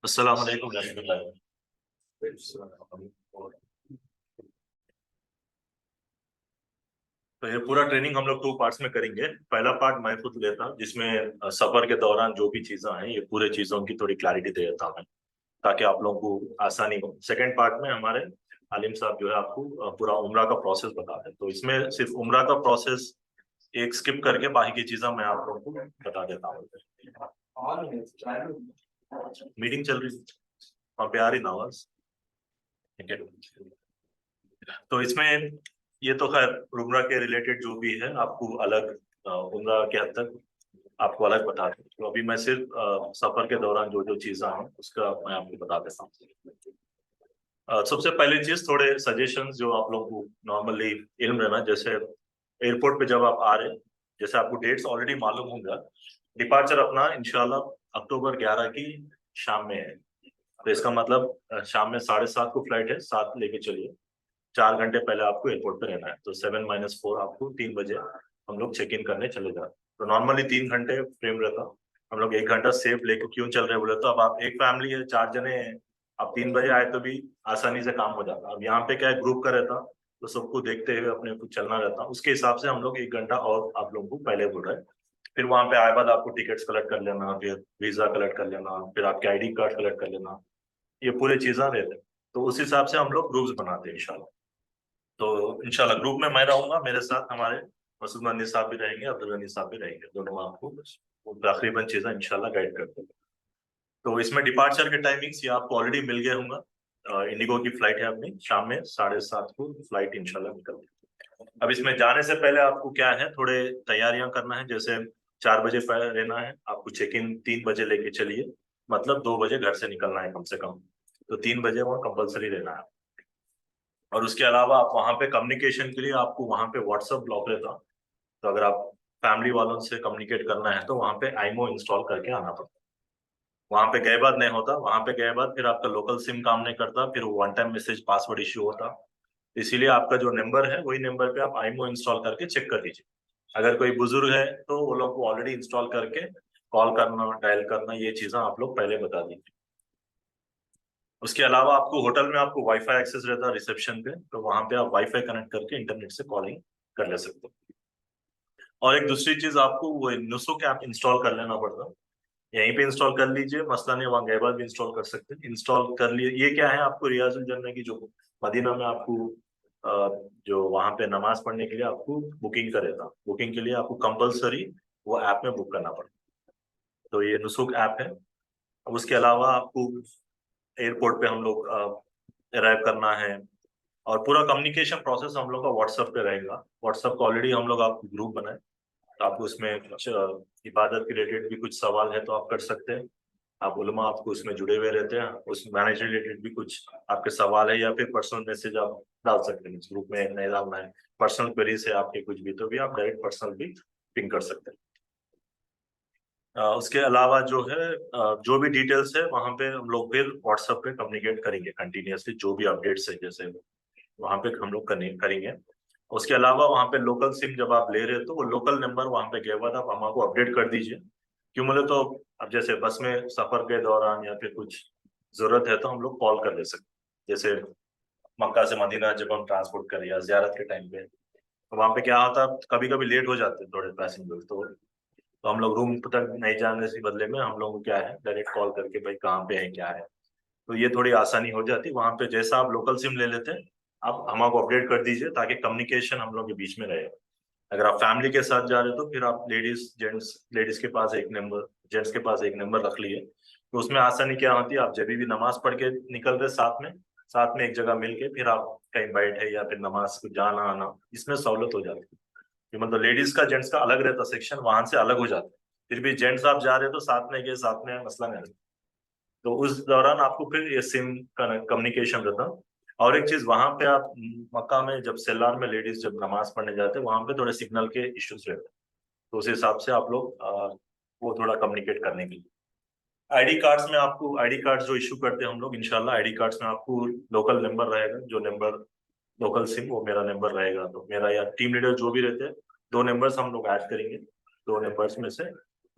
अस्सलाम वालेकुम रहमतुल्लाहि। तो ये पूरा ट्रेनिंग हम लोग 2 पार्ट्स में करेंगे। पहला पार्ट मैं खुद लेता हूँ जिसमें सफर के दौरान जो भी चीजें हैं ये पूरे चीजों की थोड़ी क्लैरिटी दे देता हूँ मैं, ताकि आप लोगों को आसानी हो। सेकंड पार्ट में हमारे आलिम साहब जो है आपको पूरा उम्रा का प्रोसेस बताते हैं। तो इसमें सिर्फ उम्रा का प्रोसेस एक स्किप करके बाकी की चीजें मैं आप लोगों को बता देता हूँ। मीटिंग चल रही है, वहाँ पे आ रही ना आवाज? ठीक है। तो इसमें ये तो खैर उम्रा के रिलेटेड जो भी है आपको अलग उम्रा के हद तक आपको अलग बता दूं। तो अभी मैं सिर्फ सफर के दौरान जो जो चीजें हैं उसका मैं आपको बता देता हूँ। सबसे पहली चीज थोड़े सजेशंस जो आप लोगों को नॉर्मली इल्म रहना, जैसे एयरपोर्ट पे जब आप आ रहे हैं, जैसे आपको डेट्स ऑलरेडी मालूम होगा। डिपार्चर अपना इंशाल्लाह अक्टूबर 11 की शाम में है। तो इसका मतलब शाम में 7:30 को फ्लाइट है, 7 लेके चलिए। 4 घंटे पहले आपको एयरपोर्ट पे रहना है। तो 7 - 4 आपको 3 बजे हम लोग चेक इन करने चले जाते। तो नॉर्मली 3 घंटे फ्रेम रहता। हम लोग 1 घंटा सेफ लेके क्यों चल रहे बोले तो अब आप एक फैमिली है, 4 जने हैं, आप 3 बजे आए तो भी आसानी से काम हो जाता। अब यहाँ पे क्या है, ग्रुप का रहता तो सबको देखते हुए अपने को चलना रहता। उसके हिसाब से हम लोग 1 घंटा और आप लोगों को पहले बोल रहे हैं। फिर वहां पे आए बाद आपको टिकट्स कलेक्ट कर लेना, फिर वीजा कलेक्ट कर लेना, फिर आपके आईडी कार्ड कलेक्ट कर लेना। ये पूरे चीजें रहते हैं। तो उस हिसाब से हम लोग ग्रुप्स बनाते हैं इंशाल्लाह। तो इंशाल्लाह ग्रुप में मैं रहूंगा, मेरे साथ हमारे मसूद गनी साहब भी रहेंगे, अब्दुल गनी साहब भी रहेंगे। दोनों आपको वो तकरीबन चीजें इंशाल्लाह गाइड करते हैं। तो इसमें डिपार्चर के टाइमिंग्स ये आपको ऑलरेडी मिल गए होंगे। इंडिगो की फ्लाइट है अपनी, शाम में 7:30 को फ्लाइट इंशाल्लाह निकलती है। अब इसमें जाने से पहले आपको क्या है, थोड़े तैयारियां करना है। जैसे 4 बजे पहले रहना है आपको, चेक इन 3 बजे लेके चलिए। मतलब 2 बजे घर से निकलना है कम से कम। तो 3 बजे वहाँ कंपलसरी रहना है। और उसके अलावा आप वहाँ पे कम्युनिकेशन के लिए आपको वहाँ पे व्हाट्सएप ब्लॉक रहता। तो अगर आप फैमिली वालों से कम्युनिकेट करना है तो वहाँ पे आईमो इंस्टॉल करके आना पड़ता। वहाँ पे गए बाद नहीं होता, वहाँ पे गए बाद फिर आपका लोकल सिम काम नहीं करता, फिर one time message password issue होता। इसीलिए आपका जो नंबर है वही नंबर पे आप आईमो इंस्टॉल करके चेक कर दीजिए। अगर कोई बुजुर्ग है तो वो लोग को ऑलरेडी इंस्टॉल करके कॉल करना, डायल करना, ये चीजें आप लोग पहले बता दीजिए। उसके अलावा आपको होटल में आपको वाईफाई एक्सेस रहता है रिसेप्शन पे, तो वहां पे आप वाईफाई कनेक्ट करके इंटरनेट से कॉलिंग कर ले सकते हो। और एक दूसरी चीज आपको वो नुसुक ऐप इंस्टॉल कर लेना पड़ता है। यहीं पे इंस्टॉल कर लीजिए, मसला नहीं, वहाँ गए बाद भी इंस्टॉल कर सकते हैं। इंस्टॉल कर लिए, ये क्या है आपको रियाजुल जन्नह की जो मदीना में आपको जो वहाँ पे नमाज पढ़ने के लिए आपको बुकिंग करेगा, बुकिंग के लिए आपको कंपलसरी वो ऐप में बुक करना पड़ता है। तो ये नुसुक ऐप है। अब उसके अलावा आपको एयरपोर्ट पे हम लोग अराइव करना है। और पूरा कम्युनिकेशन प्रोसेस हम लोग का व्हाट्सएप पे रहेगा। व्हाट्सएप का ऑलरेडी हम लोग आपको ग्रुप बनाए। तो आपको उसमें कुछ इबादत के रिलेटेड भी कुछ सवाल है तो आप कर सकते हैं। आप उलमा आपको उसमें जुड़े हुए रहते हैं, उस मैनेज रिलेटेड भी कुछ आपके सवाल है या फिर पर्सनल मैसेज आप डाल सकते हैं। इस ग्रुप में नहीं डालना है, पर्सनल क्वेरी है आपके कुछ भी, तो भी आप डायरेक्ट पर्सनल भी पिंग कर सकते हैं। उसके अलावा जो है जो भी डिटेल्स है वहाँ पे हम लोग फिर व्हाट्सएप पे कम्युनिकेट करेंगे कंटिन्यूसली, जो भी अपडेट्स है जैसे वहाँ पे हम लोग करेंगे। उसके अलावा वहाँ पे लोकल सिम जब आप ले रहे हो तो वो लोकल नंबर वहाँ पे गए बाद आप हमको अपडेट कर दीजिए। क्यों बोले तो अब जैसे बस में सफर के दौरान या फिर कुछ जरूरत है तो हम लोग कॉल कर ले सकते। जैसे मक्का से मदीना जब हम ट्रांसपोर्ट करें या जियारत के टाइम पे, तो वहाँ पे क्या होता है, कभी कभी लेट हो जाते हैं थोड़े पैसेंजर। तो हम लोग रूम तक नहीं जाने से बदले में हम लोग को क्या है, डायरेक्ट कॉल करके भाई कहाँ पे है क्या है। तो ये थोड़ी आसानी हो जाती है। वहां पे जैसा आप लोकल सिम ले लेते हैं, आप हमको अपडेट कर दीजिए ताकि कम्युनिकेशन हम लोग के बीच में रहे। अगर आप फैमिली के साथ जा रहे हो तो फिर आप लेडीज के पास एक नंबर, जेंट्स के पास एक नंबर रख लिए। तो उसमें आसानी क्या होती है, आप जब भी नमाज पढ़ के निकल रहे साथ में एक जगह मिल के फिर आप कहीं बैठे या फिर नमाज को जाना आना, इसमें सहूलत हो जाती है। कि मतलब लेडीज का जेंट्स का अलग रहता सेक्शन, वहां से अलग हो जाता है। फिर भी जेंट्स आप जा रहे हो तो साथ में गए, साथ में मसला नहीं रहता। तो उस दौरान आपको फिर ये सिम कम्युनिकेशन रहता। और एक चीज वहां पे आप मक्का में जब सेलार में लेडीज जब नमाज पढ़ने जाते हैं वहां पे थोड़े सिग्नल के इश्यूज रहते हैं। तो उस हिसाब से आप लोग वो थोड़ा कम्युनिकेट करने के लिए आईडी कार्ड्स में आपको आईडी कार्ड्स जो इशू करते हैं हम लोग, इंशाल्लाह आईडी कार्ड्स में आपको लोकल नंबर रहेगा। जो नंबर लोकल सिम वो मेरा नंबर रहेगा, तो मेरा या टीम लीडर जो भी रहते हैं, 2 नंबर्स हम लोग ऐड करेंगे। 2 नंबर्स में से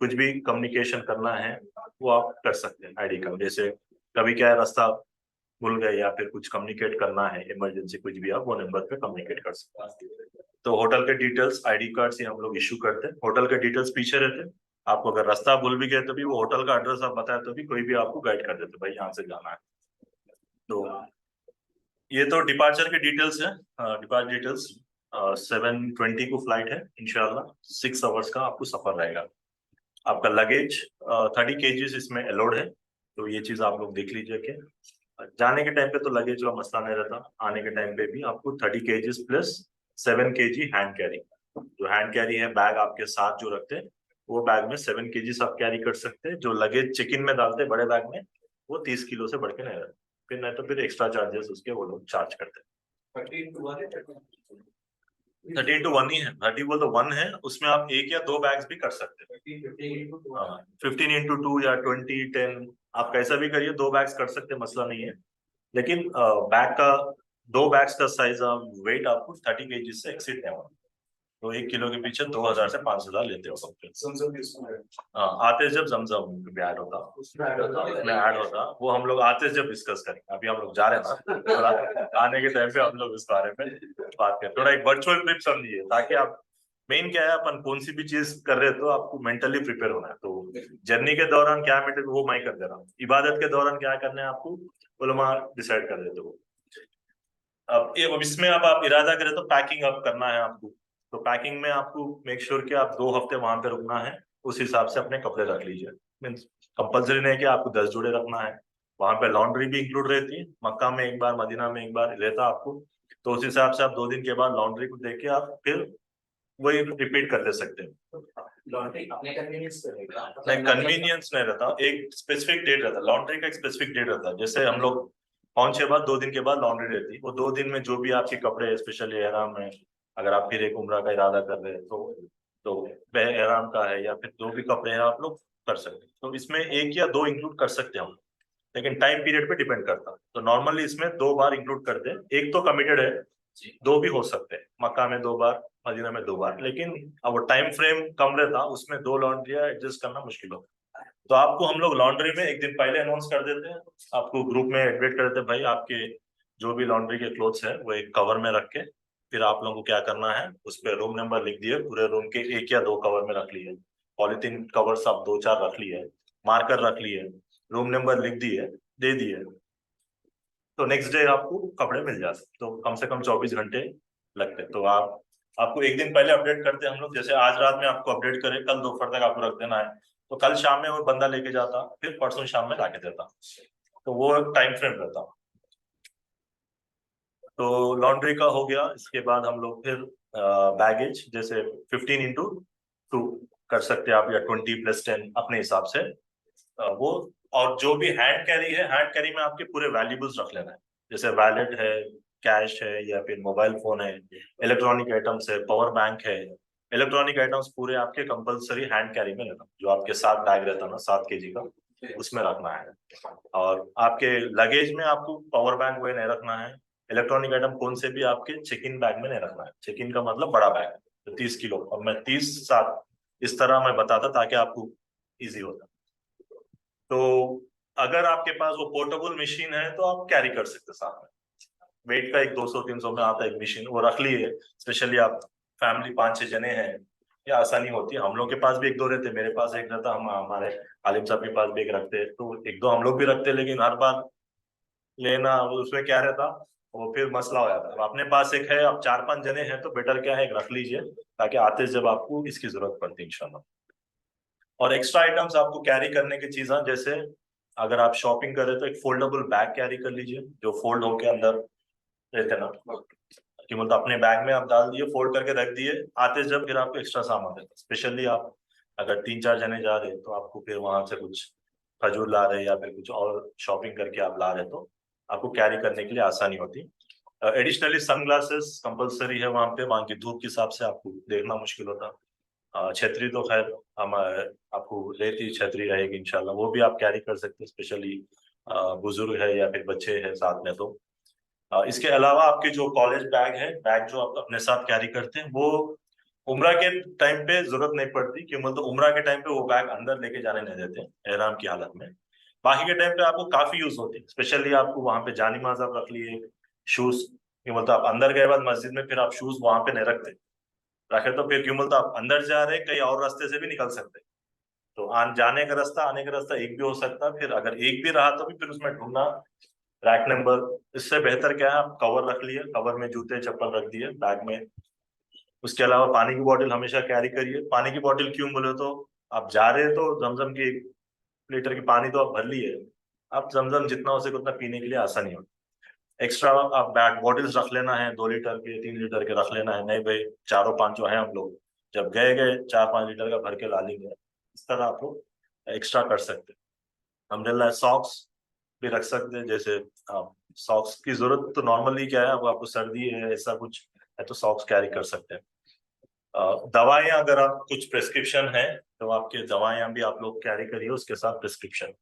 कुछ भी कम्युनिकेशन करना है वो आप कर सकते हैं आईडी का। जैसे कभी क्या है, रास्ता भूल गए या फिर कुछ कम्युनिकेट करना है, इमरजेंसी कुछ भी, आप वो नंबर पे कम्युनिकेट कर सकते हैं। तो होटल के डिटेल्स, आईडी कार्ड से हम लोग इशू करते हैं, होटल के डिटेल्स पीछे रहते हैं। आपको अगर रास्ता भूल भी गए तो भी वो होटल का एड्रेस आप बताए तो भी कोई भी आपको गाइड कर देते भाई यहाँ से जाना है। तो ये तो डिपार्चर के डिटेल्स है। डिपार्चर डिटेल्स 7:20 को फ्लाइट है, इंशाल्लाह 6 आवर्स का आपको सफर रहेगा। आपका लगेज 30 kg इसमें अलाउड है, तो ये चीज आप लोग देख लीजिए कि जाने के टाइम पे तो लगेज का मसला नहीं रहता, आने के टाइम पे भी आपको 30 kg plus 7 kg hand carry. जो हैंड कैरी है, बैग आपके साथ जो रखते हैं, वो बैग में 7 kg आप कैरी कर सकते हैं। जो लगेज चेक इन में डालते हैं बड़े बैग में, वो 30 किलो से बढ़ के नहीं रहता, फिर नहीं तो फिर एक्स्ट्रा चार्जेस उसके वो लोग चार्ज करते हैं। 30:1 ही है, 30 वो तो 1 है, उसमें आप 1 या 2 बैग्स भी कर सकते हैं। 15:2 या 20:10 आप कैसा भी करिए, 2 बैग्स कर सकते हैं, मसला नहीं है। लेकिन बैग का 2 बैग्स का साइज वेट आपको 30 kg से एक्सीड नहीं होगा। तो 1 किलो के पीछे 2000 से 5000 लेते हो सब। हाँ, आते जब जमजम भी ऐड होता, उसमें ऐड होता, वो हम लोग आते जब डिस्कस करेंगे। अभी हम लोग जा रहे हैं ना, थोड़ा आने के टाइम पे हम लोग इस बारे में बात करें। थोड़ा एक वर्चुअल ट्रिप समझिए, ताकि आप, मेन क्या है, अपन कौन सी भी चीज कर रहे हैं तो आपको मेंटली प्रिपेयर होना है। तो जर्नी के दौरान क्या मेंटल, वो मैं कर दे रहा हूँ, इबादत के दौरान क्या करना है आपको उलमा डिसाइड कर देते हो। अब इसमें अब आप इरादा करें तो पैकिंग अब करना है आपको। तो पैकिंग में आपको मेक श्योर कि आप 2 हफ्ते वहां पे रुकना है, उस हिसाब से अपने कपड़े रख लीजिए। मीन्स कंपल्सरी नहीं कि आपको 10 जोड़े रखना है, वहां पे लॉन्ड्री भी इंक्लूड रहती है। मक्का में एक बार, मदीना में एक बार रहता आपको, तो उस हिसाब से आप 2 दिन के बाद लॉन्ड्री को देख के आप फिर वही रिपीट कर दे सकते हैं। लॉन्ड्री अपने कन्वीनियंस पे रहेगा, नहीं, कन्वीनियंस नहीं रहता, एक स्पेसिफिक डेट रहता है लॉन्ड्री का, एक स्पेसिफिक डेट रहता है। जैसे हम लोग पहुंचे बाद 2 दिन के बाद लॉन्ड्री रहती है, वो 2 दिन में जो भी आपके कपड़े, स्पेशली एहराम है, अगर आप फिर एक उम्रा का इरादा कर रहे हैं तो वह एहराम का है या फिर जो भी कपड़े हैं आप लोग कर सकते हैं। तो इसमें 1 या 2 इंक्लूड कर सकते हैं हम, लेकिन टाइम पीरियड पे डिपेंड करता है। तो नॉर्मली इसमें 2 बार इंक्लूड करते हैं, एक तो कमिटेड है, 2 भी हो सकते हैं, मक्का में 2 बार, मदीना में 2 बार, लेकिन अब वो टाइम फ्रेम कम रहता, उसमें 2 लॉन्ड्रिया एडजस्ट करना मुश्किल होता। तो आपको हम लोग लॉन्ड्री में एक दिन पहले अनाउंस कर देते हैं, आपको ग्रुप में एडमिट कर देते हैं, भाई आपके जो भी लॉन्ड्री के क्लोथ्स है वो एक कवर में रख के, फिर आप लोगों को क्या करना है, उस पर रूम नंबर लिख दिए, पूरे रूम के 1 या 2 कवर में रख लिए, पॉलिथीन कवर्स आप 2-4 रख लिए, मार्कर रख लिए, रूम नंबर लिख दिए, दे दिए, तो नेक्स्ट डे आपको कपड़े मिल जाते। तो कम से कम 24 घंटे लगते। तो आपको एक दिन पहले अपडेट करते हैं हम लोग, जैसे आज रात में आपको अपडेट करें, कल दोपहर तक आपको रख देना है, तो कल शाम में वो बंदा लेके जाता, फिर परसों शाम में लाके देता, तो वो टाइम फ्रेम रहता। तो लॉन्ड्री का हो गया, इसके बाद हम लोग फिर बैगेज जैसे 15:2 कर सकते हैं आप, या 20+10 अपने हिसाब से वो। और जो भी हैंड कैरी है, हैंड कैरी में आपके पूरे वैल्यूबल्स रख लेना है, जैसे वैलेट है, कैश है, या फिर मोबाइल फोन है, इलेक्ट्रॉनिक आइटम्स है, पावर बैंक है। इलेक्ट्रॉनिक आइटम्स पूरे आपके कंपलसरी हैंड कैरी में रखना, जो आपके साथ बैग रहता है ना 7 kg का, उसमें रखना है। और आपके लगेज में आपको पावर बैंक वही नहीं रखना है, इलेक्ट्रॉनिक आइटम कौन से भी आपके चेक इन बैग में नहीं रखना है। चेक इन का मतलब बड़ा बैग, तो 30 किलो, और मैं 30-7 इस तरह मैं बताता ताकि आपको इजी होता। तो अगर आपके पास वो पोर्टेबल मशीन है तो आप कैरी कर सकते साथ में, वेट का एक 200-300 में आता है एक मशीन, वो रख लिए। स्पेशली आप फैमिली 5-6 जने हैं, ये आसानी होती है। हम लोग के पास भी 1-2 रहते, मेरे पास एक रहता, हम हमारे आलिम साहब के पास भी एक रखते, तो 1-2 हम लोग भी रखते, लेकिन हर बार लेना उसमें क्या रहता, वो फिर मसला हो जाता है। अपने पास एक है, आप 4-5 जने हैं तो बेटर क्या है, एक रख लीजिए, ताकि आते जब आपको इसकी जरूरत पड़ती है इंशाल्लाह। और एक्स्ट्रा आइटम्स आपको कैरी करने की चीजें, जैसे अगर आप शॉपिंग कर रहे तो एक फोल्डेबल बैग कैरी कर लीजिए, जो फोल्ड होके अंदर रहते ना, कि मतलब अपने बैग में आप डाल दिए, फोल्ड करके रख दिए, आते जब फिर आपको एक्स्ट्रा सामान देता। स्पेशली आप अगर 3-4 जने जा रहे हैं तो आपको फिर वहां से कुछ खजूर ला रहे या फिर कुछ और शॉपिंग करके आप ला रहे, तो आपको कैरी करने के लिए आसानी होती। एडिशनली सन ग्लासेस कंपलसरी है वहां पे, वहां की धूप के हिसाब से आपको देखना मुश्किल होता। छतरी तो खैर हम आपको लेती छतरी रहेगी इंशाल्लाह, वो भी आप कैरी कर सकते हैं, स्पेशली बुजुर्ग है या फिर बच्चे हैं साथ में। तो इसके अलावा आपके जो कॉलेज बैग है, बैग जो आप अपने साथ कैरी करते हैं, वो उम्रा के टाइम पे जरूरत नहीं पड़ती, क्यों मतलब उम्रा के टाइम पे वो बैग अंदर लेके जाने नहीं देते एहराम की हालत में। बाकी के टाइम पे आपको काफी यूज होती है, स्पेशली आपको वहां पे जानी माज आप रख लिए, शूज, क्यों बोलते आप अंदर गए बाद मस्जिद में फिर आप शूज वहां पे नहीं रखते, रखे तो फिर क्यों बोलते आप अंदर जा रहे कहीं और रास्ते से भी निकल सकते, तो जाने का रास्ता आने का रास्ता एक भी हो सकता है, फिर अगर एक भी रहा तो भी फिर उसमें ढूंढना रैक नंबर। इससे बेहतर क्या है, आप कवर रख लिए, कवर में जूते चप्पल रख दिए बैग में। उसके अलावा पानी की बोतल हमेशा कैरी करिए। पानी की बोतल क्यों बोले तो आप जा रहे हैं तो जमजम की 1 लीटर की पानी तो आप भर लिए, आप जमजम जितना हो सके उतना पीने के लिए आसानी हो। एक्स्ट्रा आप बैग बॉटल्स रख लेना है, 2 लीटर के 3 लीटर के रख लेना है, नहीं भाई चारों पांचों है हम लोग, जब गए गए 4-5 लीटर का भर के ला लेंगे, इस तरह आप लोग एक्स्ट्रा कर सकते हैं। अम्ब्रेला सॉक्स भी रख सकते हैं, जैसे आप सॉक्स की जरूरत तो नॉर्मली क्या है, अब आपको सर्दी है ऐसा कुछ है तो सॉक्स कैरी कर सकते हैं। दवाइयाँ अगर आप कुछ प्रेस्क्रिप्शन है तो आपके दवाइयाँ भी आप लोग कैरी करिए, उसके साथ प्रेस्क्रिप्शन,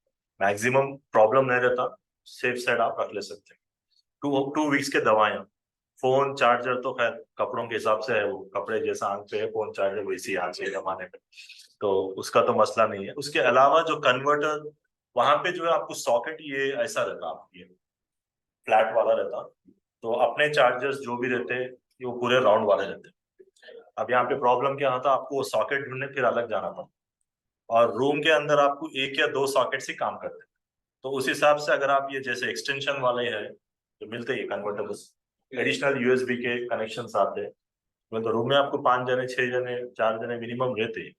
मैक्सिमम प्रॉब्लम नहीं रहता, सेफ साइड आप रख ले सकते हैं। 2 वीक्स के दवाइयाँ, फोन चार्जर तो खैर कपड़ों के हिसाब से है, वो कपड़े जैसा आंख पे है फोन चार्जर वैसी आंख पे जमाने पे, तो उसका तो मसला नहीं है। उसके अलावा जो कन्वर्टर वहां पे जो है आपको सॉकेट ये ऐसा रहता है, ये फ्लैट वाला रहता, तो अपने चार्जर्स जो भी रहते हैं वो पूरे राउंड वाले रहते हैं। अब यहाँ पे प्रॉब्लम क्या होता है, आपको वो सॉकेट ढूंढने फिर अलग जाना पड़ता, और रूम के अंदर आपको 1 या 2 सॉकेट से काम करते हैं, तो उस हिसाब से अगर आप ये जैसे एक्सटेंशन वाले है जो मिलते हैं कन्वर्टेबल्स, एडिशनल यूएसबी के कनेक्शन आते हैं, तो रूम में आपको 5 जने 6 जने 4 जने मिनिमम रहते हैं।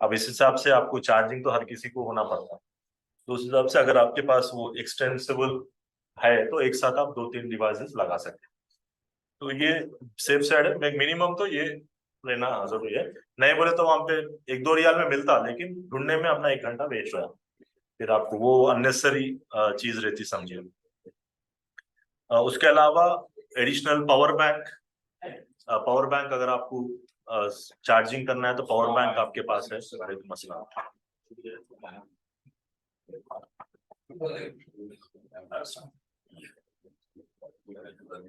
अब इस हिसाब से आपको चार्जिंग तो हर किसी को होना पड़ता है, तो उस हिसाब से अगर आपके पास वो एक्सटेंसिबल है तो एक साथ आप 2-3 डिवाइसेस लगा सकते हैं, तो ये सेफ साइड है। मिनिमम तो ये लेना जरूरी है, नहीं बोले तो वहां पे 1-2 रियाल में मिलता, लेकिन ढूंढने में अपना 1 घंटा वेस्ट हुआ, फिर आपको वो अननेसेसरी चीज रहती समझिए। उसके अलावा additional power bank, power bank अगर आपको चार्जिंग करना है तो पावर बैंक आपके पास है, सारे मसला।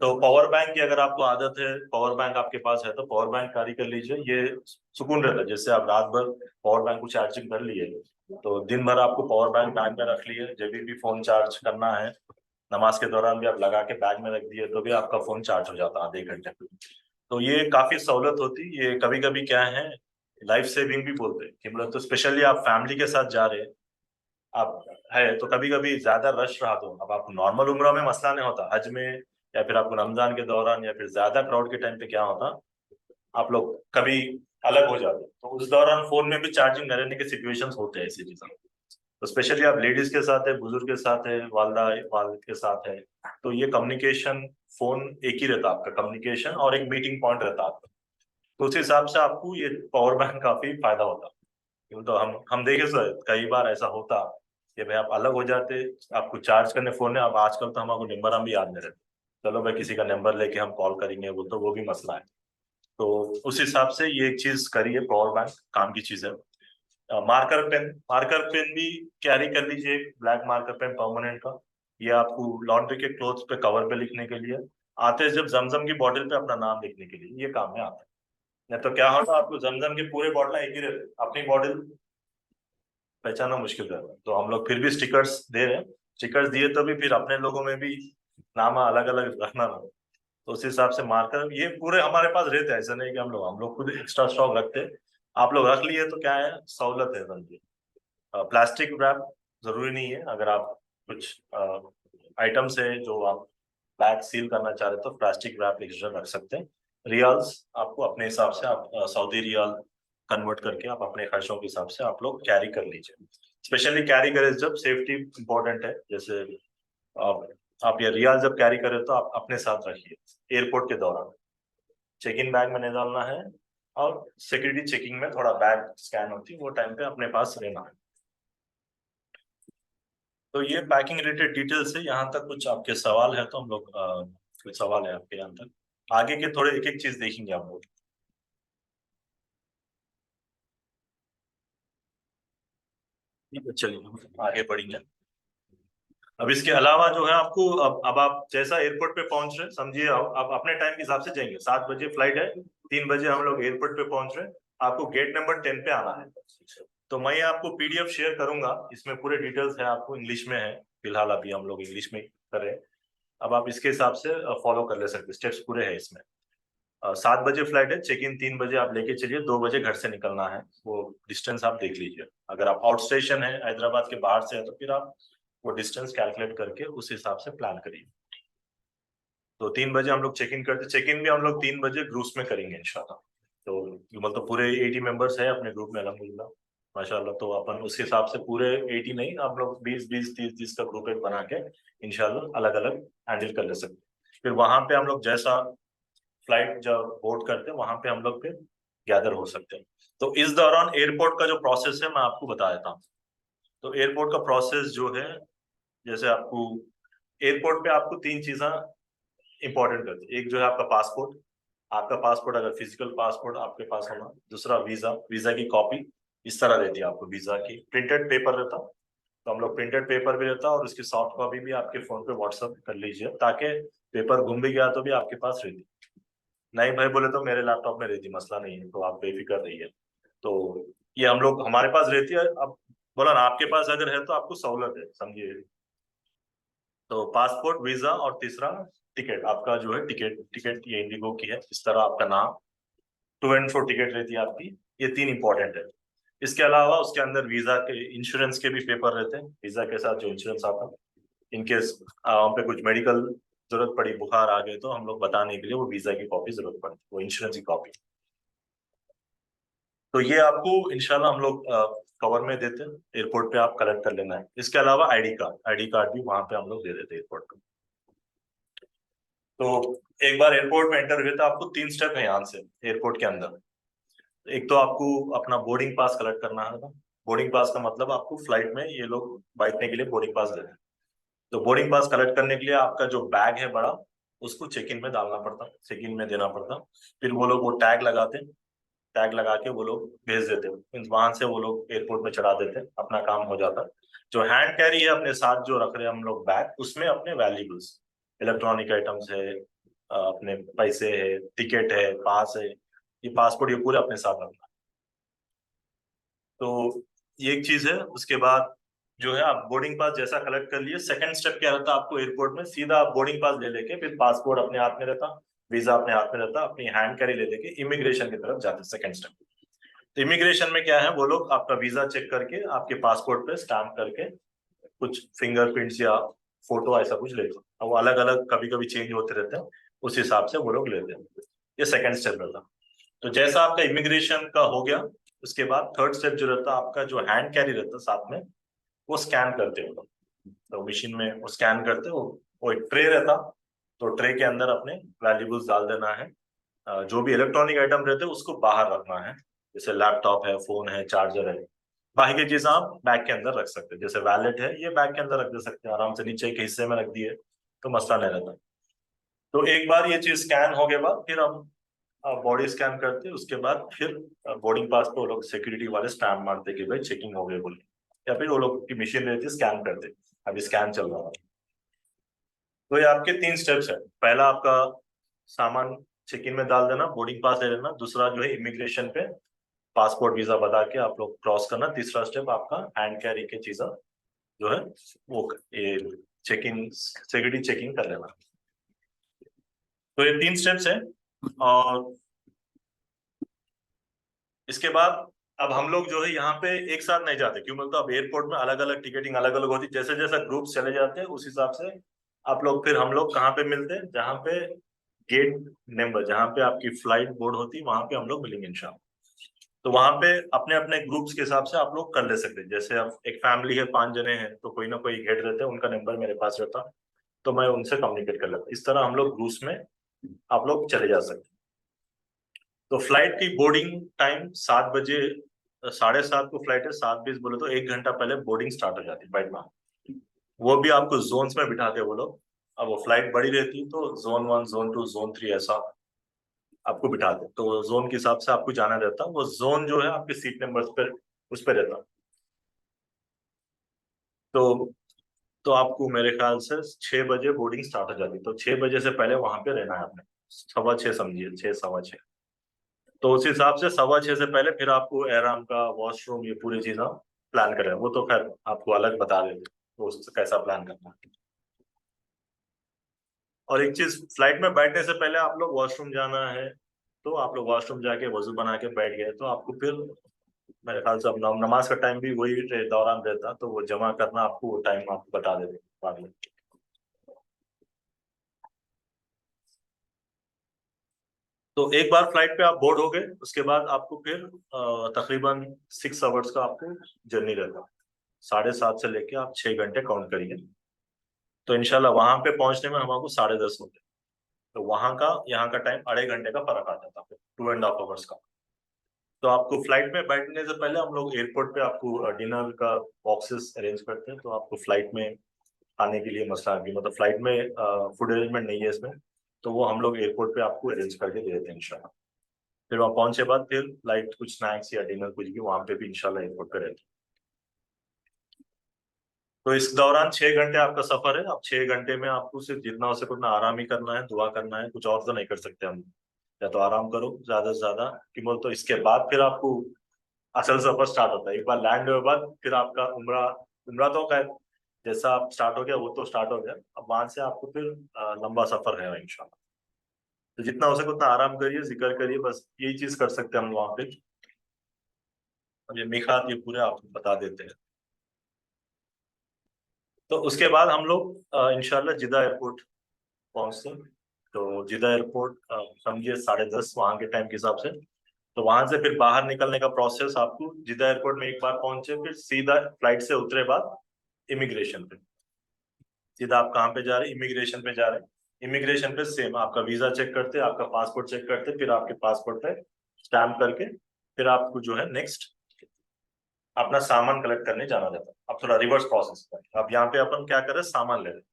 तो पावर बैंक की अगर आपको आदत है, पावर बैंक आपके पास है तो पावर बैंक कैरी कर लीजिए, ये सुकून रहता है। जैसे आप रात भर पावर बैंक को चार्जिंग कर लिए तो दिन भर आपको पावर बैंक बैग में रख लिए, जब भी फोन चार्ज करना है नमाज के दौरान भी आप लगा के बैग में रख दिए तो भी आपका फोन चार्ज हो जाता है आधे घंटे में। तो ये काफी सहूलत होती है। ये कभी कभी क्या है लाइफ सेविंग भी बोलते हैं कि मतलब, तो स्पेशली आप फैमिली के साथ जा रहे हैं आप है तो कभी कभी ज्यादा रश रहा तो अब आपको नॉर्मल उम्र में मसला नहीं होता, हज में या फिर आपको रमजान के दौरान या फिर ज्यादा क्राउड के टाइम पे क्या होता, आप लोग कभी अलग हो जाते, तो उस दौरान फोन में भी चार्जिंग न रहने के सिचुएशंस होते हैं ऐसी चीजें, तो स्पेशली आप लेडीज के साथ है, बुजुर्ग के साथ है, वालदा वालिद के साथ है, तो ये कम्युनिकेशन फोन एक ही रहता आपका कम्युनिकेशन और एक मीटिंग पॉइंट रहता आपका, तो उस हिसाब से आपको ये पावर बैंक काफी फायदा होता। तो हम देखे सर कई बार ऐसा होता कि भाई आप अलग हो जाते, आपको चार्ज करने फोन है, अब आजकल तो हमको नंबर हम भी याद नहीं रहते, चलो भाई किसी का नंबर लेके हम कॉल करेंगे, वो तो वो भी मसला है, तो उस हिसाब से ये एक चीज करिए, पावर बैंक काम की चीज है। मार्कर पेन भी कैरी कर लीजिए, ब्लैक मार्कर पेन परमानेंट का, ये आपको लॉन्ड्री के क्लोथ्स पे कवर पे लिखने के लिए आते हैं, जब जमजम की बोतल पे अपना नाम लिखने के लिए ये काम में आता है, नहीं तो क्या होगा आपको जमजम के पूरे बॉटल एक ही रहते, अपनी बॉटल पहचानना मुश्किल है, तो हम लोग फिर भी स्टिकर्स दे रहे हैं, स्टिकर्स दिए तो भी फिर अपने लोगों में भी नाम अलग अलग रखना ना, तो उस हिसाब से मार्कर ये पूरे हमारे पास रहते हैं, ऐसा नहीं कि हम लोग खुद एक्स्ट्रा स्टॉक रखते हैं, आप लोग रख लिए तो क्या है सहूलत है समझिए। प्लास्टिक रैप जरूरी नहीं है, अगर आप कुछ आइटम्स है जो आप बैग सील करना चाह रहे तो प्लास्टिक रैप एक्स्ट्रा रख सकते हैं। रियाल्स आपको अपने हिसाब से आप सऊदी रियाल कन्वर्ट करके आप अपने खर्चों के हिसाब से आप लोग कैरी कर लीजिए, स्पेशली कैरी करें जब सेफ्टी इंपॉर्टेंट है, जैसे आप ये रियाल जब कैरी करें तो आप अपने साथ रखिए, एयरपोर्ट के दौरान चेक इन बैग में नहीं डालना है, और सिक्योरिटी चेकिंग में थोड़ा बैग स्कैन होती है वो टाइम पे अपने पास रहना है। तो ये पैकिंग रिलेटेड डिटेल्स है, यहाँ तक कुछ आपके सवाल है तो हम लोग कुछ सवाल है आपके यहाँ तक, आगे के थोड़े एक एक चीज देखेंगे आप लोग। ठीक है चलिए हम आगे बढ़ेंगे। अब इसके अलावा जो है आपको अब आप जैसा एयरपोर्ट पे पहुंच रहे समझिए, आप अपने टाइम के हिसाब से जाएंगे, 7 बजे फ्लाइट है, 3 बजे हम लोग एयरपोर्ट पे पहुंच रहे हैं, आपको गेट नंबर 10 पे आना है, तो मैं आपको पीडीएफ शेयर करूंगा, इसमें पूरे डिटेल्स है, आपको इंग्लिश में है, फिलहाल अभी हम लोग इंग्लिश में कर रहे हैं। अब आप इसके हिसाब से फॉलो कर ले सकते, स्टेप्स पूरे हैं इसमें। 7 बजे फ्लाइट है, चेक इन 3 बजे आप लेके चलिए, 2 बजे घर से निकलना है। वो डिस्टेंस आप देख लीजिए, अगर आप आउट स्टेशन है, हैदराबाद के बाहर से है, तो फिर आप वो डिस्टेंस कैलकुलेट करके उस हिसाब से प्लान करिए। तो 3 बजे हम लोग चेक इन करते, चेक इन भी हम लोग 3 बजे ग्रुप्स में करेंगे इंशाल्लाह। तो मतलब पूरे 80 मेंबर्स है अपने ग्रुप में अल्हम्दुलिल्लाह, माशाल्लाह। तो अपन उस हिसाब से पूरे 80 नहीं, आप लोग 20-20, 30-30 का ग्रुप एक बना के इंशाल्लाह अलग अलग हैंडल कर ले सकते। फिर वहां पे हम लोग जैसा फ्लाइट जब बोर्ड करते हैं, वहां पे हम लोग फिर गैदर हो सकते हैं। तो इस दौरान एयरपोर्ट का जो प्रोसेस है मैं आपको बता देता हूँ। तो एयरपोर्ट का प्रोसेस जो है, जैसे आपको एयरपोर्ट पे आपको 3 चीजें इंपॉर्टेंट करती है। एक जो है आपका पासपोर्ट, आपका पासपोर्ट अगर फिजिकल पासपोर्ट आपके पास होना। दूसरा वीजा, वीजा की कॉपी इस तरह रहती है आपको, वीजा की प्रिंटेड पेपर रहता, तो हम लोग प्रिंटेड पेपर भी रहता और उसकी सॉफ्ट कॉपी भी आपके फोन पे व्हाट्सअप कर लीजिए, ताकि पेपर गुम भी गया तो भी आपके पास रहती। नहीं भाई बोले तो मेरे लैपटॉप में रहती, मसला नहीं है, तो आप बेफिक्र रहिए। तो ये हम लोग हमारे पास रहती है। अब बोला ना, आपके पास अगर है तो आपको सहूलत है, समझिए। तो पासपोर्ट, वीजा और तीसरा टिकट, आपका जो है टिकट, टिकट ये इंडिगो की है, इस तरह आपका नाम, टू एंड फ्रो टिकट रहती है आपकी। ये 3 इंपॉर्टेंट है। इसके अलावा उसके अंदर वीजा के, इंश्योरेंस के भी पेपर रहते हैं, वीजा के साथ जो इंश्योरेंस आता है, इनकेस हम पे कुछ मेडिकल जरूरत पड़ी, बुखार आ गए, तो हम लोग बताने के लिए वो वीजा की कॉपी जरूरत पड़ती है, वो इंश्योरेंस की कॉपी। तो ये आपको इंशाल्लाह हम लोग कवर में देते हैं, एयरपोर्ट पे आप कलेक्ट कर लेना है। इसके अलावा आईडी कार्ड, आईडी कार्ड भी वहां पे हम लोग दे देते हैं एयरपोर्ट पे। तो एक बार एयरपोर्ट में एंटर हुए तो आपको 3 स्टेप है यहाँ से एयरपोर्ट के अंदर। एक तो आपको अपना बोर्डिंग पास कलेक्ट करना है। बोर्डिंग पास का मतलब आपको फ्लाइट में ये लोग बैठने के लिए बोर्डिंग पास देते हैं। तो बोर्डिंग पास कलेक्ट करने के लिए आपका जो बैग है बड़ा, उसको चेक इन में डालना पड़ता, चेक इन में देना पड़ता। फिर वो लोग वो टैग लगाते, टैग लगा के वो लोग भेज देते, वहां से वो लोग एयरपोर्ट में चढ़ा देते, अपना काम हो जाता। जो हैंड कैरी है अपने साथ जो रख रहे हैं हम लोग बैग, उसमें अपने वैल्यूबल्स, इलेक्ट्रॉनिक आइटम्स है, अपने पैसे है, टिकट है, पास है, ये पासपोर्ट, ये पूरे अपने साथ रखना। तो ये एक चीज है। उसके बाद जो है आप बोर्डिंग पास जैसा कलेक्ट कर लिए, सेकंड स्टेप क्या रहता है आपको एयरपोर्ट में, सीधा आप बोर्डिंग पास ले लेके फिर पासपोर्ट अपने हाथ में रहता, वीजा अपने हाथ में रहता, अपनी हैंड कैरी ले लेके इमिग्रेशन की तरफ जाते, सेकंड स्टेप। तो इमिग्रेशन में क्या है, वो लोग आपका वीजा चेक करके आपके पासपोर्ट पे स्टैम्प करके कुछ फिंगरप्रिंट्स या फोटो ऐसा कुछ लेते हैं। अब वो अलग अलग कभी कभी चेंज होते रहते हैं, उस हिसाब से वो लोग लेते हैं। ये सेकंड स्टेप रहता। तो जैसा आपका इमिग्रेशन का हो गया, उसके बाद थर्ड स्टेप जो रहता है आपका, जो हैंड कैरी रहता है साथ में, वो स्कैन करते हो। तो मशीन में वो स्कैन करते हो, वो एक ट्रे रहता, तो ट्रे के अंदर अपने वैल्यूबल्स डाल देना है। जो भी इलेक्ट्रॉनिक आइटम रहते हैं उसको बाहर रखना है, जैसे लैपटॉप है, फोन है, चार्जर है। बाकी की चीज आप बैग के अंदर रख सकते हैं, जैसे वैलेट है, ये बैग के अंदर रख दे सकते हैं आराम से, नीचे के हिस्से में रख दिए तो मसला नहीं रहता। तो एक बार ये चीज स्कैन हो गए बाद फिर हम बॉडी स्कैन करते, उसके बाद फिर बोर्डिंग पास पे वो लोग सिक्योरिटी वाले स्टैम्प मारते कि भाई चेकिंग हो गई बोले, या फिर वो लोग की मशीन रहती है स्कैन करते, अभी स्कैन चल रहा है। तो ये आपके 3 स्टेप्स है। पहला आपका सामान चेक इन में डाल देना, बोर्डिंग पास ले लेना। दूसरा जो है इमिग्रेशन पे पासपोर्ट वीजा बता के आप लोग क्रॉस करना। तीसरा स्टेप आपका हैंड कैरी के चीजा जो है वो ये चेक इन, सिक्योरिटी चेकिंग कर लेना। तो ये 3 स्टेप्स है। और इसके बाद अब हम लोग जो है यहाँ पे एक साथ नहीं जाते, क्यों बोलते, अब एयरपोर्ट में अलग अलग टिकटिंग अलग अलग होती, जैसे जैसा ग्रुप चले जाते हैं उस हिसाब से आप लोग, फिर हम लोग कहाँ पे मिलते हैं, जहाँ पे गेट नंबर, जहाँ पे आपकी फ्लाइट बोर्ड होती, वहां पे हम लोग मिलेंगे इंशाल्लाह। तो वहां पे अपने अपने ग्रुप्स के हिसाब से आप लोग कर ले सकते हैं। जैसे अब एक फैमिली है, 5 जने हैं, तो कोई ना कोई गेट रहते हैं, उनका नंबर मेरे पास रहता, तो मैं उनसे कम्युनिकेट कर लेता। इस तरह हम लोग ग्रुप्स में आप लोग चले जा सकते हैं। तो फ्लाइट की बोर्डिंग टाइम 7 बजे, 7:30 को फ्लाइट है, 7:20 बोले तो 1 घंटा पहले बोर्डिंग स्टार्ट हो जाती है बैठना। वो भी आपको जोन्स में बिठाते हैं वो लोग। अब वो फ्लाइट बड़ी रहती है तो जोन 1, जोन 2, जोन 3 ऐसा आपको बिठाते, तो जोन के हिसाब से आपको जाना रहता। वो जोन जो है आपके सीट नंबर पर उस पर रहता। तो तो आपको मेरे ख्याल से 6 बजे बोर्डिंग स्टार्ट हो जाती, तो 6 बजे से पहले वहां पे रहना है आपने, 6:15 समझिए, 6, 6:15। तो उस हिसाब से 6:15 से पहले फिर आपको एयरआर्म का वॉशरूम ये पूरी चीज आप प्लान करें, वो तो खैर आपको अलग बता देंगे तो उससे कैसा प्लान करना है। और एक चीज, फ्लाइट में बैठने से पहले आप लोग वॉशरूम जाना है तो आप लोग वॉशरूम जाके वजू बना के बैठ गए तो आपको फिर मेरे ख्याल से अब नमाज का टाइम भी वही दौरान रहता, तो वो जमा करना आपको वो टाइम आपको बता देते बाद में। तो एक बार फ्लाइट पे आप बोर्ड हो गए उसके बाद आपको फिर तकरीबन 6 आवर्स का आपको जर्नी रहता, 7:30 से लेके आप 6 घंटे काउंट करिए। तो इनशाला वहां पे पहुंचने में हमको 10:30 होते, तो वहां का यहाँ का टाइम 2.5 घंटे का फर्क आ जाता है, 2.5 आवर्स का। तो आपको फ्लाइट में बैठने से पहले हम लोग एयरपोर्ट पे आपको डिनर का बॉक्सेस अरेंज करते हैं, तो आपको फ्लाइट में खाने के लिए मसला भी, मतलब फ्लाइट में फूड अरेंजमेंट नहीं है इसमें, तो वो हम लोग एयरपोर्ट पे आपको अरेंज करके दे देते हैं इंशाल्लाह। फिर वहाँ पहुंचे बाद फिर लाइट कुछ स्नैक्स या डिनर कुछ भी वहाँ पे भी इंशाल्लाह एयरपोर्ट पे रहते हैं। तो इस दौरान 6 घंटे आपका सफर है, अब 6 घंटे में आपको सिर्फ जितना हो सके उतना आराम ही करना है, दुआ करना है, कुछ और तो नहीं कर सकते हम। या तो आराम करो ज्यादा से ज्यादा कि बोल, तो इसके बाद फिर आपको असल सफर स्टार्ट होता है। एक बार लैंड हुए बाद फिर आपका उम्रा, उम्रा तो खैर जैसा आप स्टार्ट हो गया वो तो स्टार्ट हो गया, अब वहां से आपको फिर लंबा सफर है इंशाल्लाह। तो जितना हो सके उतना आराम करिए, जिक्र करिए, बस यही चीज कर सकते हैं हम वहाँ पे। और ये मिकात ये पूरे आपको बता देते हैं। तो उसके बाद हम लोग इंशाल्लाह जिदा एयरपोर्ट पहुंचते हैं। तो जिदा एयरपोर्ट समझिए 10:30 वहाँ के टाइम के हिसाब से। तो वहां से फिर बाहर निकलने का प्रोसेस, आपको जिदा एयरपोर्ट में एक बार पहुंचे फिर सीधा फ्लाइट से उतरे बाद इमिग्रेशन पे, सीधा आप कहाँ पे जा रहे हैं, इमिग्रेशन पे जा रहे हैं। इमिग्रेशन पे सेम आपका वीजा चेक करते, आपका पासपोर्ट चेक करते, फिर आपके पासपोर्ट पे स्टैम्प करके फिर आपको जो है नेक्स्ट अपना सामान कलेक्ट करने जाना रहता है। अब थोड़ा रिवर्स प्रोसेस है, अब यहाँ पे अपन क्या कर रहे हैं, सामान ले रहे हैं।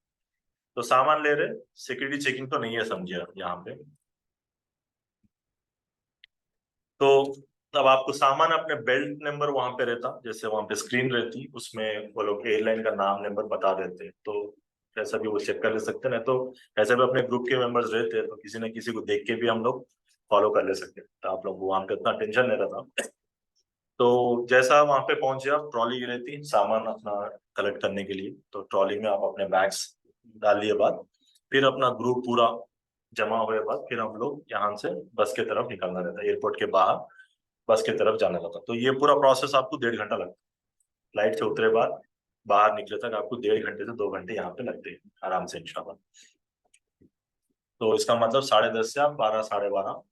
तो सामान ले रहे, सिक्योरिटी चेकिंग तो नहीं है समझिए यहाँ पे। तो अब आपको सामान अपने बेल्ट नंबर वहां पे रहता, जैसे वहां पे स्क्रीन रहती उसमें वो लोग एयरलाइन का नाम नंबर बता देते हैं, तो ऐसा भी वो चेक कर ले सकते हैं। नहीं तो ऐसे भी अपने ग्रुप के मेंबर्स रहते हैं तो किसी न किसी को देख के भी हम लोग फॉलो कर ले सकते हैं, तो आप लोग वहां पे उतना टेंशन नहीं रहता। तो जैसा वहां पे पहुंचे आप, ट्रॉली रहती सामान अपना कलेक्ट करने के लिए, तो ट्रॉली में आप अपने बैग्स डाल लिए बाद फिर अपना ग्रुप पूरा जमा हुए बाद फिर हम लोग यहाँ से बस के तरफ निकलना रहता है, एयरपोर्ट के बाहर बस की तरफ जाने लगा। तो ये पूरा प्रोसेस आपको 1.5 घंटा लगता है, फ्लाइट से उतरे बाद बाहर निकले तक आपको 1.5 घंटे से 2 घंटे यहाँ पे लगते हैं आराम से इंशाल्लाह। तो इसका मतलब 10:30 से आप 12 12:30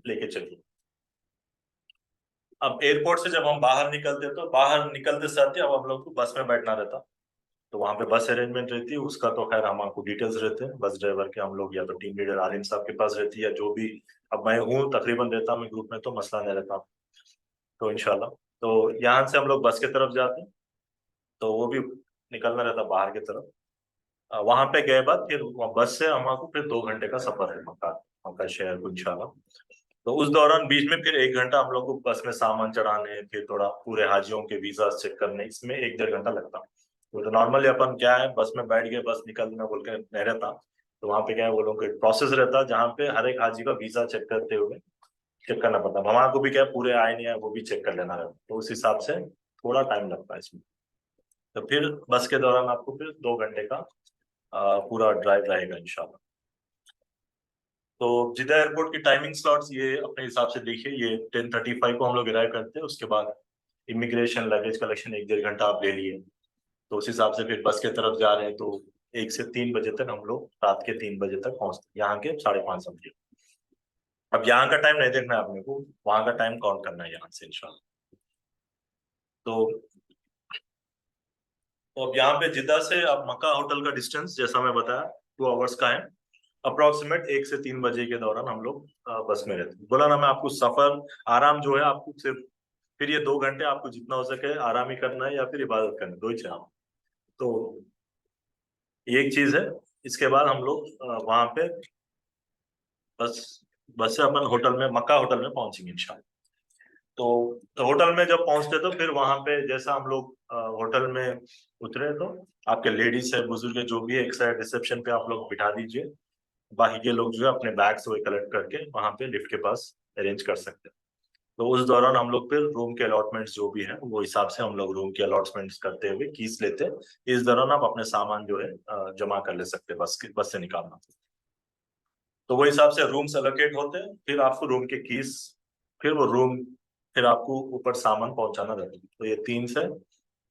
लेके चलिए। अब एयरपोर्ट से जब हम बाहर निकलते तो बाहर निकलते साथ ही अब हम लोग को बस में बैठना रहता, तो वहाँ पे बस अरेंजमेंट रहती है, उसका तो खैर हम आपको डिटेल्स रहते हैं बस ड्राइवर के, हम लोग या तो टीम लीडर आलिम साहब के पास रहती है या जो भी, अब मैं हूँ तकरीबन रहता मैं ग्रुप में तो मसला नहीं रहता। तो इंशाल्लाह तो यहाँ से हम लोग बस की तरफ जाते हैं, तो वो भी निकलना रहता बाहर की तरफ। वहां पे गए बाद फिर बस से हमारे फिर 2 घंटे का सफर है मक्का, मक्का शहर को इंशाल्लाह। तो उस दौरान बीच में फिर 1 घंटा हम लोग को बस में सामान चढ़ाने, फिर थोड़ा पूरे हाजियों के वीजा चेक करने, इसमें 1 1.5 घंटा लगता। तो नॉर्मली अपन क्या है, बस में बैठ गए बस निकलना बोल के नहीं रहता, तो वहाँ पे क्या है वो लोग का प्रोसेस रहता जहाँ पे हर एक हाजी का वीजा चेक करते हुए चेक करना पड़ता, हमारे को भी क्या है पूरे आए नहीं आए वो भी चेक कर लेना रहता, तो उस हिसाब से थोड़ा टाइम लगता है इसमें। तो फिर बस के दौरान आपको फिर 2 घंटे का पूरा ड्राइव रहेगा इंशाल्लाह। तो जिदा एयरपोर्ट की टाइमिंग स्लॉट्स ये अपने हिसाब से देखिए, ये 10:35 को हम लोग अराइव करते हैं, उसके बाद इमिग्रेशन लगेज कलेक्शन 1 1.5 घंटा आप ले लिए, तो उस हिसाब से फिर बस के तरफ जा रहे हैं तो 1 से 3 बजे तक हम लोग, रात के 3 बजे तक पहुंचते हैं, यहाँ के 5:30 समझिए। अब यहाँ का टाइम नहीं देखना है अपने को, वहाँ का टाइम काउंट करना है यहाँ से इंशाल्लाह। तो अब यहाँ पे जिद्दा से अब मक्का होटल का डिस्टेंस जैसा मैं बताया 2 आवर्स का है, अप्रोक्सीमेट 1 से 3 बजे के दौरान हम लोग बस में रहते हैं। बोला ना मैं आपको, सफर आराम जो है आपको सिर्फ फिर ये 2 घंटे आपको जितना हो सके आराम ही करना है या फिर इबादत करना है, दो ही चीज। तो ये एक चीज है। इसके बाद हम लोग वहां पे बस बस से अपन होटल में, मक्का होटल में पहुंचेंगे इंशाल्लाह। तो होटल में जब पहुंचते तो फिर वहां पे जैसा हम लोग होटल में उतरे तो आपके लेडीज है बुजुर्ग है जो भी है एक साइड रिसेप्शन पे आप लोग बिठा दीजिए, बाकी के लोग जो है अपने बैग्स वही कलेक्ट करके वहां पे लिफ्ट के पास अरेंज कर सकते हैं। तो उस दौरान हम लोग फिर रूम के अलॉटमेंट्स जो भी हैं वो हिसाब से हम लोग रूम के अलॉटमेंट्स करते हुए कीज लेते हैं। इस दौरान आप अपने सामान जो है जमा कर ले सकते हैं बस से निकालना। तो वो हिसाब से रूम्स एलोकेट होते हैं, फिर आपको रूम के कीज, फिर वो रूम, फिर आपको ऊपर सामान पहुंचाना रहता है। तो ये 3 से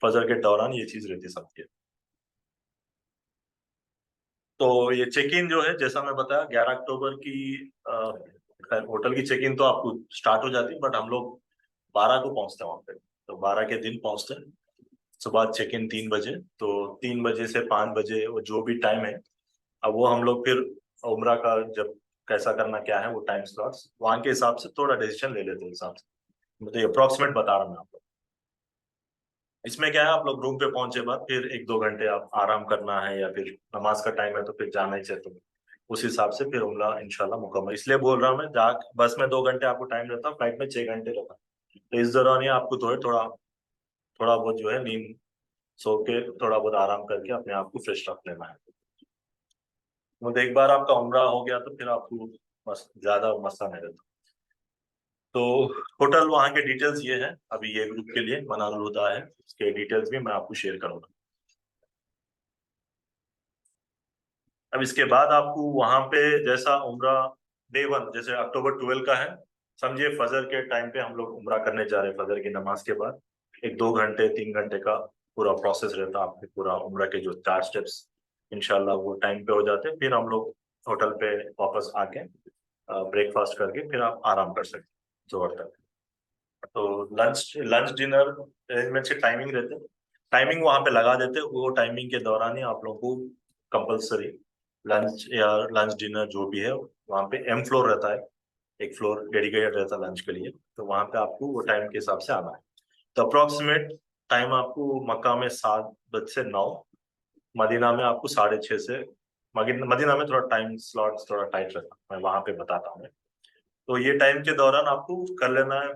फजर के दौरान ये चीज रहती सबकी। तो ये चेक इन जो है जैसा मैं बताया 11 अक्टूबर की होटल की चेक इन तो आपको स्टार्ट हो जाती है, बट हम लोग 12 को पहुंचते हैं वहां पे। तो 12 के दिन पहुंचते हैं, सुबह चेक इन 3 बजे। तो 3 बजे से 5 बजे वो जो भी टाइम है, अब वो हम लोग फिर उम्रा का जब कैसा करना क्या है वो टाइम स्लॉट्स वहां के हिसाब से थोड़ा डिसीजन ले लेते हैं हिसाब से। मतलब अप्रोक्सीमेट बता रहा हूँ मैं आपको। इसमें क्या है, आप लोग रूम पे पहुंचे बाद फिर 1-2 घंटे आप आराम करना है या फिर नमाज का टाइम है तो फिर जाना ही चाहिए। तो उस हिसाब से फिर उम्रा इंशाल्लाह मुकम्मल। इसलिए बोल रहा हूँ मैं, जा बस में 2 घंटे आपको टाइम रहता है, फ्लाइट में 6 घंटे रहता है। तो इस दौरान ही आपको थोड़ा थोड़ा बहुत जो है नींद सो के थोड़ा बहुत आराम करके अपने आप को फ्रेश रख लेना है। तो एक बार आपका उम्रा हो गया तो फिर आपको बस ज्यादा मसला नहीं रहता। तो होटल वहाँ के डिटेल्स ये है, अभी ये ग्रुप के लिए मनारुल हुदा है, इसके डिटेल्स भी मैं आपको शेयर करूंगा। अब इसके बाद आपको वहां पे जैसा उम्रा डे 1 जैसे अक्टूबर 12 का है, समझिए फजर के टाइम पे हम लोग उम्रा करने जा रहे हैं। फजर की नमाज के बाद 1-2 घंटे 3 घंटे का पूरा प्रोसेस रहता है। आपके पूरा उम्रा के जो 4 स्टेप्स इंशाल्लाह वो टाइम पे हो जाते हैं। फिर हम लोग होटल पे वापस आके ब्रेकफास्ट करके फिर आप आराम कर सकते हैं जोहर तक। तो लंच लंच डिनर अरेंजमेंट से टाइमिंग रहते हैं, टाइमिंग वहां पे लगा देते हैं। वो टाइमिंग के दौरान ही आप लोगों को कंपलसरी लंच या लंच डिनर जो भी है वहाँ पे एम फ्लोर रहता है, एक फ्लोर डेडिकेटेड रहता है लंच के लिए। तो वहाँ पे आपको वो टाइम के हिसाब से आना है। तो अप्रोक्सीमेट टाइम आपको मक्का में 7 बजे से 9, मदीना में आपको 6:30 से, मदीना में थोड़ा टाइम स्लॉट थोड़ा टाइट रहता है, मैं वहां पे बताता हूँ। तो ये टाइम के दौरान आपको कर लेना है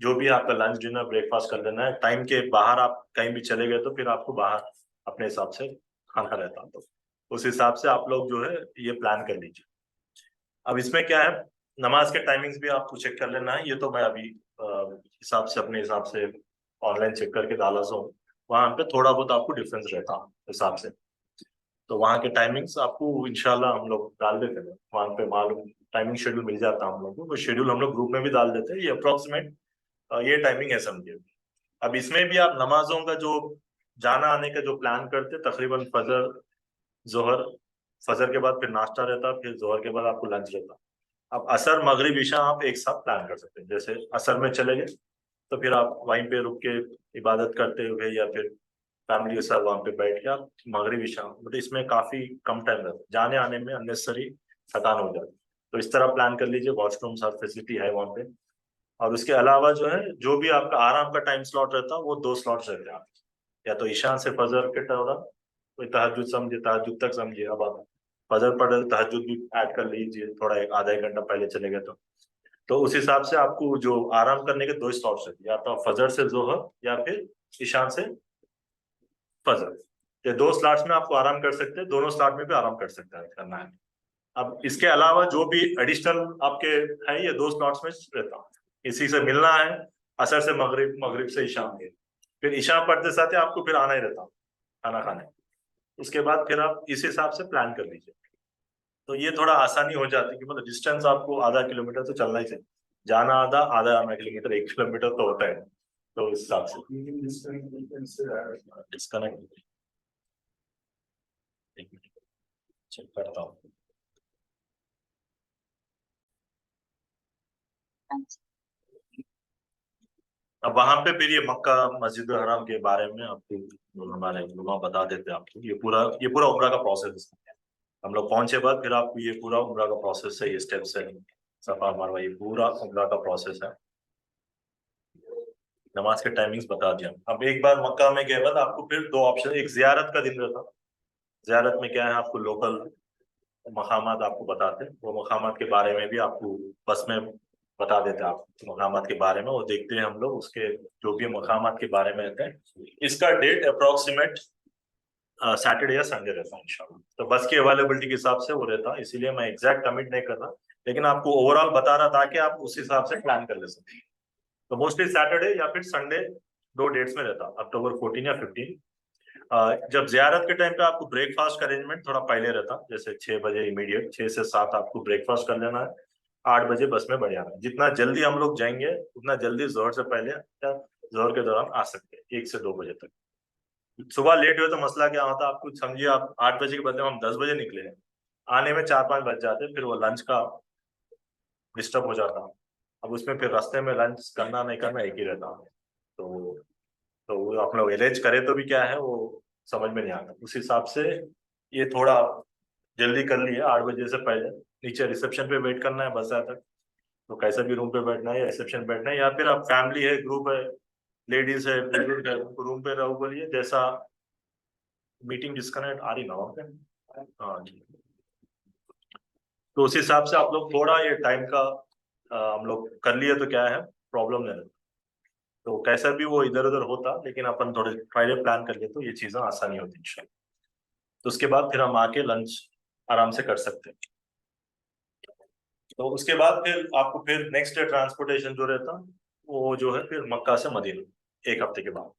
जो भी आपका लंच डिनर ब्रेकफास्ट कर लेना है। टाइम के बाहर आप कहीं भी चले गए तो फिर आपको बाहर अपने हिसाब से खाना रहता है। तो उस हिसाब से आप लोग जो है ये प्लान कर लीजिए। अब इसमें क्या है, नमाज के टाइमिंग्स भी आपको चेक कर लेना है। ये तो मैं अभी हिसाब से अपने हिसाब से ऑनलाइन चेक करके डाला हूँ। वहां पे थोड़ा बहुत आपको डिफरेंस रहता है हिसाब से। तो वहाँ के टाइमिंग्स आपको इंशाल्लाह हम लोग डाल देते हैं वहाँ पे, मालूम टाइमिंग शेड्यूल मिल जाता है हम लोग को। वो शेड्यूल हम लोग ग्रुप में भी डाल देते हैं। ये अप्रोक्सीमेट ये टाइमिंग है समझिए। अब इसमें भी आप नमाजों का जो जाना आने का जो प्लान करते हैं, तकरीबन फजर जोहर, फजर के बाद फिर नाश्ता रहता है, फिर जोहर के बाद आपको लंच रहता है। अब असर मगरिब ईशा आप एक साथ प्लान कर सकते हैं। जैसे असर में चले गए तो फिर आप वहीं पे रुक के इबादत करते हुए या फिर फैमिली के साथ वहां पे बैठ के आप मगरिब इशा, मतलब इसमें काफी कम टाइम लगता है, जाने आने में अननेसेसरी थकान हो जाती है। तो इस तरह प्लान कर लीजिए, वॉशरूम सब फैसिलिटी है वहाँ पे। और उसके अलावा जो है जो भी आपका आराम का टाइम स्लॉट रहता है वो 2 स्लॉट्स रहते हैं आपके। या तो ईशा से फजर के दौरान कोई तहज्जुद समझे, तहज्जुद तक समझिए। अब आप फजर पढ़ रहे तहज्जुद भी ऐड कर लीजिए, थोड़ा एक आधा 1 घंटा पहले चले गए तो उस हिसाब से आपको जो आराम करने के 2 स्लॉट्स रहते हैं, या तो फजर से जोहर या फिर ईशान से फजर। ये 2 स्लॉट्स में आपको आराम कर सकते हैं, दोनों स्लॉट में भी आराम कर सकते हैं करना है। अब इसके अलावा जो भी एडिशनल आपके है ये 2 स्लॉट्स में रहता है। इसी से मिलना है असर से मगरिब, मगरिब से ईशा के, फिर ईशा पढ़ते साथ ही आपको फिर आना ही रहता खाना खाने। उसके बाद फिर आप इस हिसाब से प्लान कर लीजिए। तो ये थोड़ा आसानी हो जाती है कि मतलब डिस्टेंस आपको आधा किलोमीटर तो चलना ही चाहिए, जाना आधा, आधा आना किलोमीटर, 1 किलोमीटर तो होता है। तो उस हिसाब से डिस्कनेक्ट, एक मिनट चेक करता हूँ। अब वहां पे फिर ये मक्का मस्जिद हराम के बारे में आपको हमारे उलमा बता देते हैं आपको। ये पूरा उम्रा का प्रोसेस है। हम लोग पहुंचे बाद फिर आपको ये पूरा उम्रा का प्रोसेस है, ये स्टेप्स है, सफा मरवा, ये पूरा उम्रा का प्रोसेस है। नमाज के टाइमिंग्स बता दिया। अब एक बार मक्का में गए बाद आपको फिर 2 ऑप्शन, एक जियारत का दिन रहता। जियारत में क्या है, आपको लोकल मकामात आपको बताते हैं, वो मकामात के बारे में भी आपको बस में बता देते हैं। आप मकामात के बारे में वो देखते हैं हम लोग, उसके जो भी मकामात के बारे में रहते हैं। इसका डेट अप्रोक्सीमेट सैटरडे या संडे रहता है इंशाल्लाह। तो बस की अवेलेबिलिटी के हिसाब से वो रहता है, इसीलिए मैं एग्जैक्ट कमिट नहीं कर रहा। लेकिन आपको ओवरऑल बता रहा था कि आप उस हिसाब से प्लान कर ले सकते हैं। तो मोस्टली सैटरडे या फिर संडे 2 डेट्स में रहता, October 14 या 15। जब जियारत के टाइम पे आपको ब्रेकफास्ट का अरेंजमेंट थोड़ा पहले रहता, जैसे 6 बजे इमीडिएट 6 से 7 आपको ब्रेकफास्ट कर लेना है, 8 बजे बस में बढ़ जाना है। जितना जल्दी हम लोग जाएंगे उतना जल्दी जोहर से पहले या जोहर के दौरान आ सकते हैं, 1 से 2 बजे तक। सुबह लेट हुए तो मसला क्या होता, आप कुछ समझिए, आप 8 बजे के बदले हम 10 बजे निकले हैं, आने में 4-5 बज जाते, फिर वो लंच का डिस्टर्ब हो जाता। अब उसमें फिर रास्ते में लंच करना नहीं करना एक ही रहता। तो वो आप लोग अरेंज करें तो भी क्या है वो समझ में नहीं आता। उस हिसाब से ये थोड़ा जल्दी कर लिए, 8 बजे से पहले नीचे रिसेप्शन पे वेट करना है बस आए तक। तो कैसे भी रूम पे बैठना है या रिसेप्शन बैठना है, या फिर आप फैमिली है, ग्रुप है, लेडीज है, बुजुर्ग है, उनको रूम पे रहो बोलिए। जैसा मीटिंग डिस्कनेक्ट आ रही ना वहाँ पे, हाँ जी। तो उस हिसाब से आप लोग थोड़ा ये टाइम का हम लोग कर लिए तो क्या है प्रॉब्लम नहीं रहता। तो कैसा भी वो इधर उधर होता, लेकिन अपन थोड़े पहले प्लान कर लिए तो ये चीजें आसानी होती इंशाल्लाह। तो उसके बाद फिर हम आके लंच आराम से कर सकते हैं। तो उसके बाद फिर आपको फिर नेक्स्ट डे ट्रांसपोर्टेशन जो रहता वो जो है फिर मक्का से मदीना 1 हफ्ते के बाद।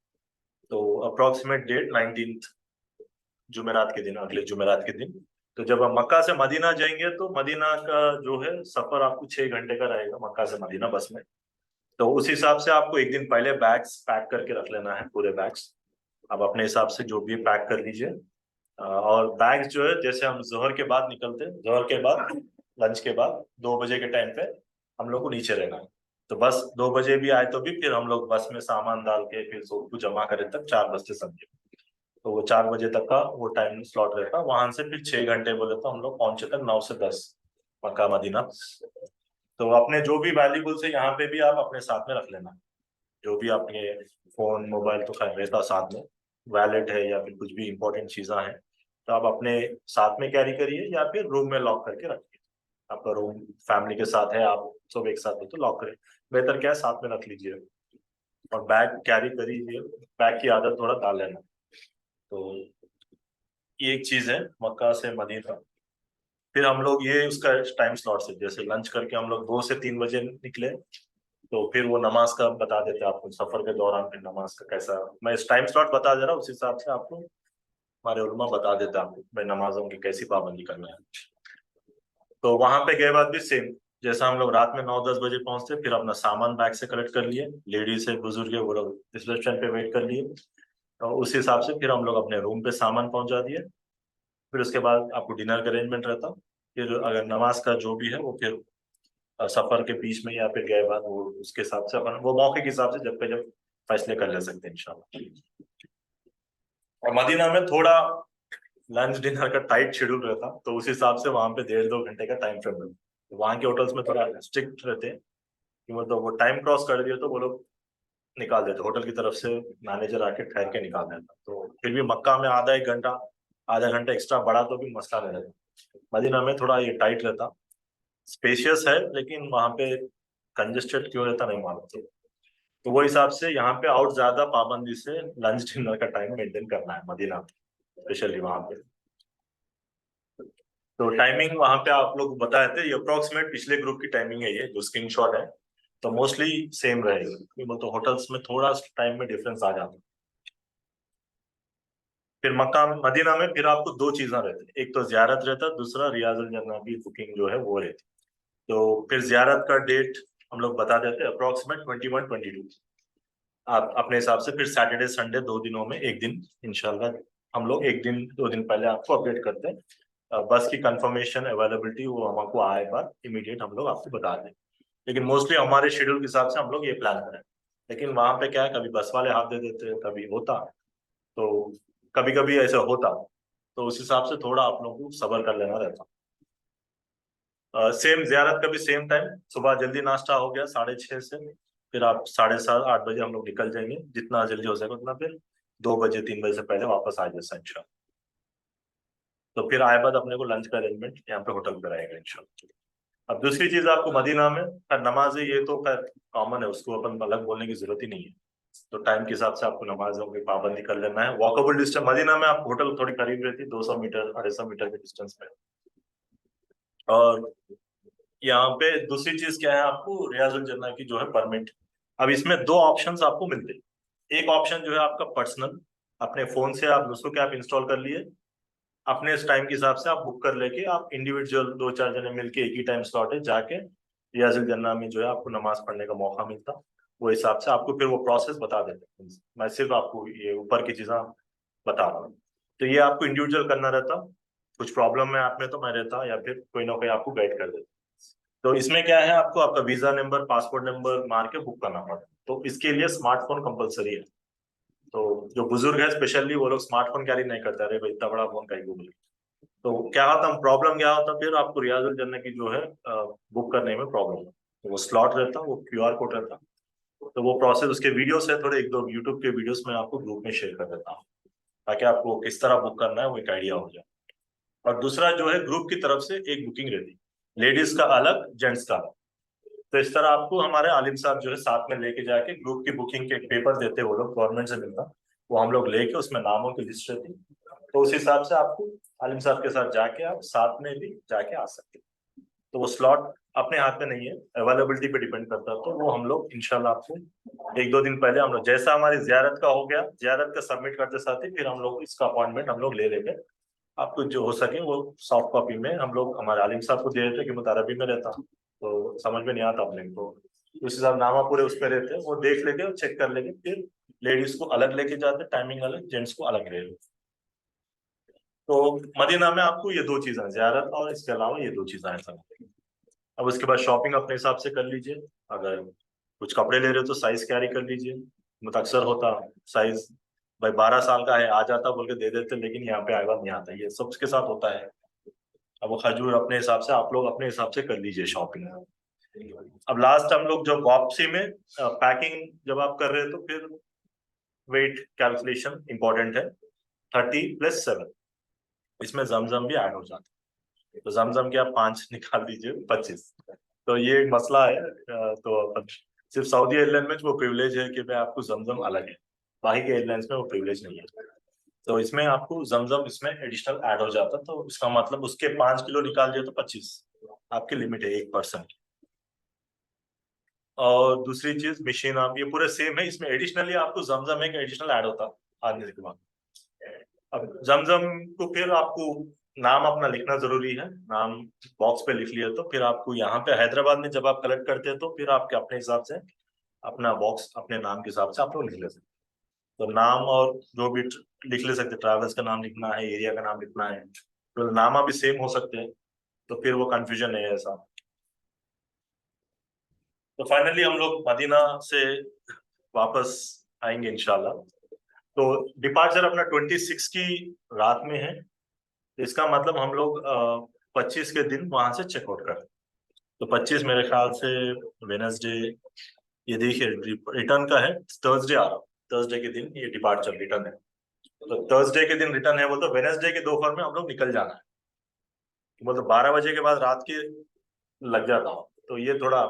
तो अप्रोक्सीमेट डेट 19th जुमेरात के दिन, अगले जुमेरात के दिन। तो जब हम मक्का से मदीना जाएंगे तो मदीना का जो है सफर आपको 6 घंटे का रहेगा मक्का से मदीना बस में। तो उस हिसाब से आपको एक दिन पहले बैग्स पैक करके रख लेना है, पूरे बैग्स आप अपने हिसाब से जो भी पैक कर लीजिए। और बैग्स जो है जैसे हम जोहर के बाद निकलते हैं, जोहर के बाद लंच के बाद 2 बजे के टाइम पे हम लोग को नीचे रहना है। तो बस 2 बजे भी आए तो भी फिर हम लोग बस में सामान डाल के फिर सबको जमा करें तक 4 बजते समझे। तो वो 4 बजे तक का वो टाइम स्लॉट रहता, वहां से फिर 6 घंटे बोले तो हम लोग पहुंचे तक 9 से 10 मक्का मदीना। तो अपने जो भी वैल्यूबल्स है यहाँ पे भी आप अपने साथ में रख लेना, जो भी आपके फोन मोबाइल तो खैर रहता साथ में, वैलेट है या फिर कुछ भी इंपॉर्टेंट चीजें हैं तो आप अपने साथ में कैरी करिए या फिर रूम में लॉक करके रखिए। आपका रूम फैमिली के साथ है, आप सब एक साथ हो तो लॉक करें, बेहतर क्या है साथ में रख लीजिए। और बैग कैरी करिए, बैग की आदत थोड़ा डाल लेना। तो ये एक चीज है मक्का से मदीना। फिर हम लोग ये उसका टाइम स्लॉट से जैसे लंच करके हम लोग 2 से 3 बजे निकले, तो फिर वो नमाज का बता देते हैं आपको सफर के दौरान, फिर नमाज का कैसा, मैं इस टाइम स्लॉट बता दे रहा हूँ उस हिसाब से आपको हमारे उलमा बता देते हैं आपको भाई नमाजों की कैसी पाबंदी करना है। तो वहां पे गए बाद भी सेम, जैसा हम लोग रात में 9-10 बजे पहुंचते, फिर अपना सामान बैग से कलेक्ट कर लिए, लेडीज है बुजुर्ग है वो लोग रिसेप्शन पे वेट कर लिए। और उस हिसाब से फिर हम लोग अपने रूम पे सामान पहुंचा दिए। फिर उसके बाद आपको डिनर का अरेंजमेंट रहता। फिर अगर नमाज का जो भी है वो फिर सफर के बीच में या फिर गए बाद वो उसके हिसाब से अपन वो मौके के हिसाब से जब पे जब फैसले कर ले सकते हैं इंशाल्लाह। और मदीना में थोड़ा लंच डिनर का टाइट शेड्यूल रहता, तो उस हिसाब से वहां पे 1.5-2 घंटे का टाइम फ्रेम रहता। तो वहाँ के होटल्स में थोड़ा स्ट्रिक्ट रहते हैं कि मतलब वो टाइम क्रॉस कर दिया तो वो लोग निकाल देते, होटल की तरफ से मैनेजर आके ठहर के निकाल देता। तो फिर भी मक्का में आधा घंटा एक्स्ट्रा बढ़ा तो भी मसला नहीं रहता। मदीना में थोड़ा ये टाइट रहता, स्पेशियस है लेकिन वहां पे कंजेस्टेड क्यों रहता नहीं मालूम। तो वो हिसाब से यहाँ पे और ज्यादा पाबंदी से लंच डिनर का टाइम मेंटेन करना है मदीना में, स्पेशली वहां पे। तो टाइमिंग वहां पे आप लोग बताए थे, ये अप्रोक्सीमेट पिछले ग्रुप की टाइमिंग है, ये जो स्क्रीनशॉट है तो मोस्टली सेम रहेगी। वो तो होटल्स में थोड़ा टाइम में डिफरेंस आ जाता है। फिर मक्का मदीना में फिर आपको 2 चीजें रहती, एक तो जियारत रहता, दूसरा रियाजुल जन्ना की बुकिंग जो है वो रहती। तो फिर जियारत का डेट हम लोग बता देते अप्रोक्सीमेट 21-22। आप अपने हिसाब से फिर सैटरडे संडे 2 दिनों में एक दिन इंशाल्लाह हम लोग 1 दिन 2 दिन पहले आपको अपडेट करते हैं। बस की कंफर्मेशन अवेलेबिलिटी वो हमको आए बाद इमीडिएट हम लोग आपको बता दें। लेकिन मोस्टली हमारे शेड्यूल के हिसाब से हम लोग ये प्लान करें। लेकिन वहां पे क्या है कभी बस वाले हाथ दे देते हैं, कभी होता, तो कभी कभी ऐसा होता, तो उस हिसाब से थोड़ा आप लोगों को सबर कर लेना रहता। सेम जियारत का भी सेम टाइम, सुबह जल्दी नाश्ता हो गया 6:30 से, फिर आप 7:30-8 बजे हम लोग निकल जाएंगे, जितना जल्दी हो सके उतना, फिर 2 बजे 3 बजे से पहले वापस आ जाए इंशाल्लाह। तो फिर आए बाद अपने को लंच का अरेंजमेंट यहाँ पे होटल पे रहेगा इंशाल्लाह। अब दूसरी चीज आपको मदीना में नमाज है, ये तो खैर कॉमन है, उसको अपन अलग बोलने की जरूरत ही नहीं है। तो टाइम के हिसाब से आपको नमाजों की पाबंदी कर लेना है। वॉकेबल डिस्टेंस मदीना में आप होटल थोड़ी करीब रहती है, 200 मीटर 250 मीटर के डिस्टेंस में। और यहाँ पे दूसरी चीज क्या है, आपको रियाजुल जन्ना की जो है परमिट, अब इसमें दो ऑप्शंस आपको मिलते हैं। एक ऑप्शन जो है आपका पर्सनल, अपने फोन से आप दूसरों के ऐप इंस्टॉल कर लिए, अपने इस टाइम के हिसाब से आप बुक कर लेके आप इंडिविजुअल दो चार जने मिलके एक ही टाइम स्लॉट है जाके रियाजुल जन्ना में जो है आपको नमाज पढ़ने का मौका मिलता। वो हिसाब से आपको फिर वो प्रोसेस बता देते हैं। मैं सिर्फ आपको ये ऊपर की चीजें बता रहा हूँ। तो ये आपको इंडिविजुअल करना रहता, कुछ प्रॉब्लम है आप में तो मैं रहता, या फिर कोई ना कोई आपको गाइड कर देता। तो इसमें क्या है, आपको आपका वीजा नंबर पासपोर्ट नंबर मार के बुक करना पड़ता, तो इसके लिए स्मार्टफोन कंपलसरी है। तो जो बुजुर्ग है स्पेशली वो लोग स्मार्टफोन कैरी नहीं करते, अरे भाई इतना बड़ा फोन का गूगल। तो क्या होता, प्रॉब्लम क्या होता, फिर आपको रियाजुल जन्ना की जो है बुक करने में प्रॉब्लम, तो वो स्लॉट रहता, वो QR कोड रहता। तो वो प्रोसेस, उसके वीडियोस है थोड़े, एक दो यूट्यूब के वीडियोस में आपको ग्रुप में शेयर कर देता हूँ, ताकि आपको किस तरह बुक करना है वो एक आइडिया हो जाए। और दूसरा जो है, ग्रुप की तरफ से एक बुकिंग रहती, लेडीज का अलग, जेंट्स का अलग। तो इस तरह आपको हमारे आलिम साहब जो है साथ में लेके जाके ग्रुप की बुकिंग के एक पेपर देते, वो लोग गवर्नमेंट से मिलता, वो हम लोग लेके उसमें नामों की लिस्ट रहती, तो उस हिसाब से आपको आलिम साहब के साथ जाके आप साथ में भी जाके आ सकते हैं। तो वो स्लॉट अपने हाथ में नहीं है, अवेलेबिलिटी पे डिपेंड करता है, तो वो हम लोग इंशाल्लाह आपको एक दो दिन पहले हम लोग, जैसा हमारी जियारत का हो गया, जियारत का सबमिट करते साथ ही फिर हम लोग इसका अपॉइंटमेंट हम लोग ले लेंगे। आपको जो हो सके वो सॉफ्ट कॉपी में हम लोग हमारे आलिम साहब को दे देते, कि मैं अरबी में रहता तो समझ में नहीं आता अपने को, उस हिसाब नामा पूरे उस पर रहते हैं, वो देख लेंगे चेक कर लेंगे, फिर लेडीज को अलग लेके जाते, टाइमिंग अलग, जेंट्स को अलग ले लेते। तो मदीना में आपको ये दो चीजें, जियारत और इसके अलावा ये दो चीजें हैं सब। अब उसके बाद शॉपिंग अपने हिसाब से कर लीजिए, अगर कुछ कपड़े ले रहे हो तो साइज कैरी कर लीजिए। अक्सर होता साइज भाई 12 साल का है, आ जाता बोल के दे देते, लेकिन यहाँ पे आएगा नहीं आता, ये सबके साथ होता है। अब वो खजूर अपने हिसाब से, आप लोग अपने हिसाब से कर लीजिए शॉपिंग। अब लास्ट हम लोग जब वापसी में पैकिंग जब आप कर रहे हैं, तो फिर वेट कैलकुलेशन इंपॉर्टेंट है, 30+7, इसमें जमजम भी ऐड हो जाता है, तो जमजम के आप 5 निकाल दीजिए, 25। तो ये एक मसला है, तो सिर्फ सऊदी एयरलाइन में वो प्रिविलेज है कि भाई आपको जमजम अलग है, बाकी के एयरलाइंस में वो प्रिविलेज नहीं है। तो इसमें आपको जमजम इसमें एडिशनल ऐड हो जाता, तो इसका मतलब उसके 5 किलो निकाल दिए तो 25 आपकी लिमिट है 1%। और दूसरी चीज मशीन, आप ये पूरे सेम है, इसमें एडिशनली आपको जमजम एक एडिशनल ऐड होता आने के बाद। अब जमजम को फिर आपको नाम अपना लिखना जरूरी है, नाम बॉक्स पे लिख लिया, तो फिर आपको यहाँ पे हैदराबाद में जब आप कलेक्ट करते हैं तो फिर आपके अपने हिसाब से अपना बॉक्स अपने नाम के हिसाब से आप लोग लिख ले सकते हैं। तो नाम और जो भी लिख ले सकते, ट्रैवल्स का नाम लिखना है, एरिया का नाम लिखना है, तो नामा भी सेम हो सकते हैं, तो फिर वो कंफ्यूजन नहीं है ऐसा। तो फाइनली हम लोग मदीना से वापस आएंगे इंशाल्लाह। तो डिपार्चर अपना 26 की रात में है, तो इसका मतलब हम लोग 25 के दिन वहां से चेकआउट करें। तो 25 मेरे ख्याल से वेनसडे, ये देखिए रिटर्न का है, थर्सडे आ रहा, थर्सडे के दिन ये डिपार्चर रिटर्न है। तो थर्सडे के दिन रिटर्न है, वो तो वेनसडे के दोपहर में हम लोग निकल जाना है, वो तो 12 बजे के बाद रात के लग जाता हूँ, तो ये थोड़ा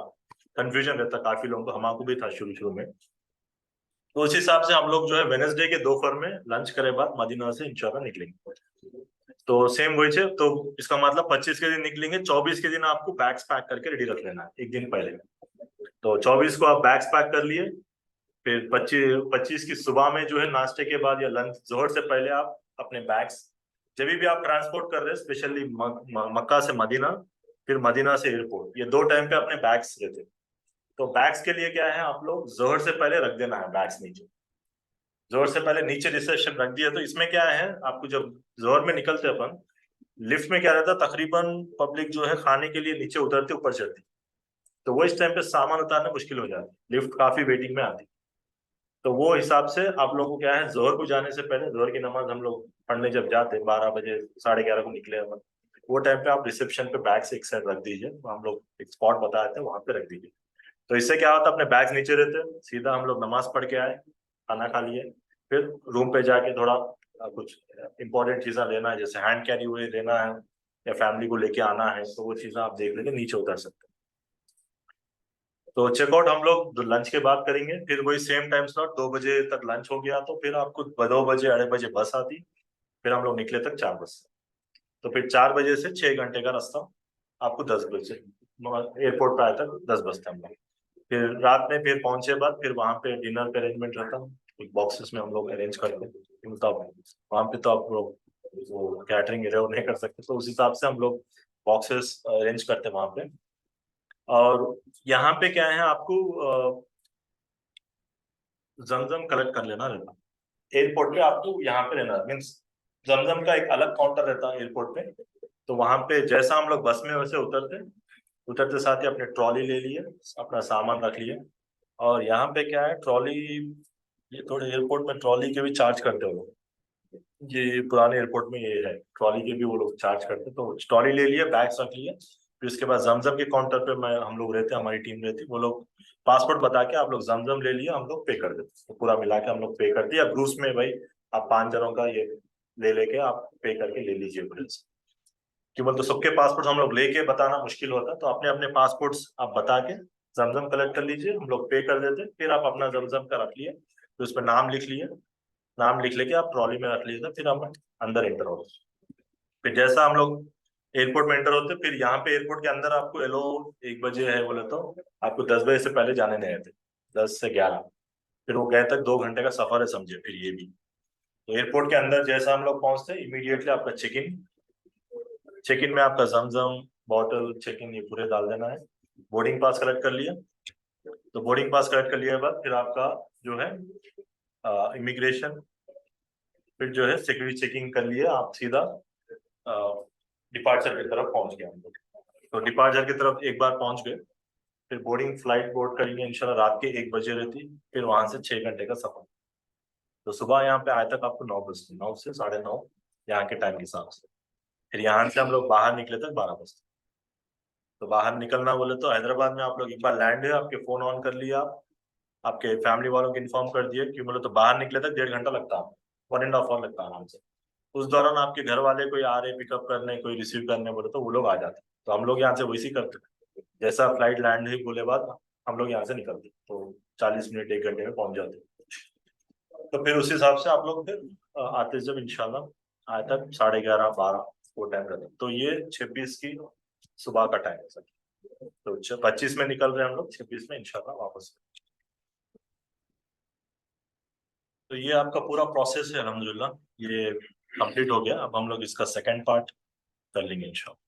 कंफ्यूजन रहता काफी लोगों को, हमारे को भी था शुरू शुरू में। तो उस हिसाब से हम लोग जो है वेनसडे के दोपहर में लंच करे बाद मदीना से इंशाल्लाह निकलेंगे। तो सेम वही है, तो इसका मतलब 25 के दिन निकलेंगे, 24 के दिन आपको बैग्स पैक करके रेडी रख लेना है एक दिन पहले। तो 24 को आप बैग्स पैक कर लिए, फिर 25 की सुबह में जो है नाश्ते के बाद या लंच जोहर से पहले आप अपने बैग्स, जब भी आप ट्रांसपोर्ट कर रहे हैं स्पेशली मक्का से मदीना, फिर मदीना से एयरपोर्ट, ये दो टाइम पे अपने बैग्स लेते हैं। तो बैग्स के लिए क्या है, आप लोग जोहर से पहले रख देना है बैग्स नीचे, जोहर से पहले नीचे रिसेप्शन रख दिया। तो इसमें क्या है, आपको जब जोहर में निकलते अपन लिफ्ट में क्या रहता है, तकरीबन पब्लिक जो है खाने के लिए नीचे उतरती ऊपर चढ़ती, तो वो इस टाइम पे सामान उतारना मुश्किल हो जाती, लिफ्ट काफी वेटिंग में आती। तो वो हिसाब से आप लोगों को क्या है, जोहर को जाने से पहले, जोहर की नमाज हम लोग पढ़ने जब जाते 12 बजे 11:30 को निकले अपन, वो टाइम पे आप रिसेप्शन पे बैग से एक साइड रख दीजिए, हम लोग एक स्पॉट बता देते हैं वहां पे रख दीजिए। तो इससे क्या होता है, अपने बैग नीचे रहते हैं, सीधा हम लोग नमाज पढ़ के आए, खाना खा लिए, फिर रूम पे जाके थोड़ा कुछ इंपॉर्टेंट चीजें लेना है, जैसे हैंड कैरी हुए लेना है, या फैमिली को लेके आना है, तो वो चीजें आप देख लेके नीचे उतर सकते हैं। तो चेकआउट हम लोग लंच के बाद करेंगे, फिर वही सेम टाइम स्लॉट 2 बजे तक लंच हो गया, तो फिर आपको 2 बजे 2:30 बजे बस आती, फिर हम लोग निकले तक 4 बजे, तो फिर 4 बजे से 6 घंटे का रास्ता आपको 10 बजे एयरपोर्ट पे आए तक 10 बजते हम लोग। फिर रात में फिर पहुंचे बाद फिर वहां पे डिनर का अरेंजमेंट रहता है, बॉक्सेस में हम लोग अरेंज करते हैं। मतलब वहां पे तो आप लोग वो कैटरिंग अलाउ नहीं कर सकते, तो उस हिसाब से हम लोग बॉक्सेस अरेंज करते हैं वहां पे। और यहाँ पे क्या है, आपको जमजम कलेक्ट कर लेना रहता है एयरपोर्ट पे, आपको यहाँ पे रहना मीन्स जमजम का एक अलग काउंटर रहता है एयरपोर्ट पे। तो वहां पे जैसा हम लोग बस में वैसे उतरते उतरते साथ ही अपने ट्रॉली ले लिए, अपना सामान रख लिए। और यहाँ पे क्या है, ट्रॉली, ये थोड़े एयरपोर्ट में ट्रॉली के भी चार्ज करते हो लोग। ये पुराने एयरपोर्ट में ये है, ट्रॉली के भी वो लोग चार्ज करते, तो ट्रॉली ले लिए, बैग्स रख लिए। फिर उसके बाद जमजम के काउंटर पे मैं हम लोग रहते, हमारी टीम रहती, वो लोग पासपोर्ट बता के आप लोग जमजम ले लिए, हम लोग पे कर देते, तो पूरा मिला के हम लोग पे कर दिया ब्रूस में। भाई आप 5 जनों का ये ले लेके आप पे करके ले लीजिए बिल से। कि बोलते सबके पासपोर्ट हम लोग लेके बताना मुश्किल होता, तो अपने अपने पासपोर्ट्स आप बता के जमजम कलेक्ट कर लीजिए, हम लोग पे कर देते, फिर आप अपना जमजम का रख लिए, फिर उस पर नाम लिख लिए, नाम लिख लेके आप ट्रॉली में रख लीजिए, फिर हम अंदर एंटर होते। फिर जैसा हम लोग एयरपोर्ट में एंटर होते, फिर यहाँ पे एयरपोर्ट के अंदर आपको एलो 1 बजे है बोले तो आपको 10 बजे से पहले जाने नहीं आते, 10 से 11। फिर वो गए तक 2 घंटे का सफर है समझे। फिर ये भी तो एयरपोर्ट के अंदर जैसा हम लोग पहुंचते इमीडिएटली आपका चेक इन में आपका जमजम बॉटल चेक इन ये पूरे डाल देना है। बोर्डिंग पास कलेक्ट कर लिया, तो बोर्डिंग पास कलेक्ट कर लिया के बाद फिर आपका जो है इमिग्रेशन, फिर जो है सिक्योरिटी चेकिंग कर लिया, आप सीधा डिपार्चर की तरफ पहुंच गए हम लोग। तो डिपार्चर की तरफ एक बार पहुंच गए, फिर बोर्डिंग फ्लाइट बोर्ड करेंगे इंशाल्लाह रात के 1 बजे रहती, फिर वहां से 6 घंटे का सफर। तो सुबह यहाँ पे आए तक आपको 9 बजते, 9 से 9:30 यहाँ के टाइम के हिसाब से। फिर यहाँ से हम लोग बाहर निकले तक 12 बजते। तो बाहर निकलना बोले तो हैदराबाद में आप लोग एक बार लैंड है, आपके फोन ऑन कर लिया, आपके फैमिली वालों को इन्फॉर्म कर दिए कि बोले तो बाहर निकले तक 1.5 घंटा लगता है, 1.5 आवर लगता है आराम से। उस दौरान आपके घर वाले कोई आ रहे पिकअप करने, कोई रिसीव करने बोले तो वो लोग आ जाते, तो हम लोग यहाँ से वैसे ही करते। जैसा फ्लाइट लैंड हुई बोले बाद हम लोग यहाँ से निकलते, तो 40 मिनट 1 घंटे में पहुंच जाते। तो फिर उस हिसाब से आप लोग फिर आते जब इंशाल्लाह आए तक 11:30 12 वो टाइम रहता। तो ये 26 की सुबह का टाइम है सर। तो 25 में निकल रहे हैं हम लोग, 26 में इंशाल्लाह वापस। तो ये आपका पूरा प्रोसेस है अल्हम्दुलिल्लाह, ये कंप्लीट हो गया। अब हम लोग इसका सेकंड पार्ट कर लेंगे इंशाल्लाह।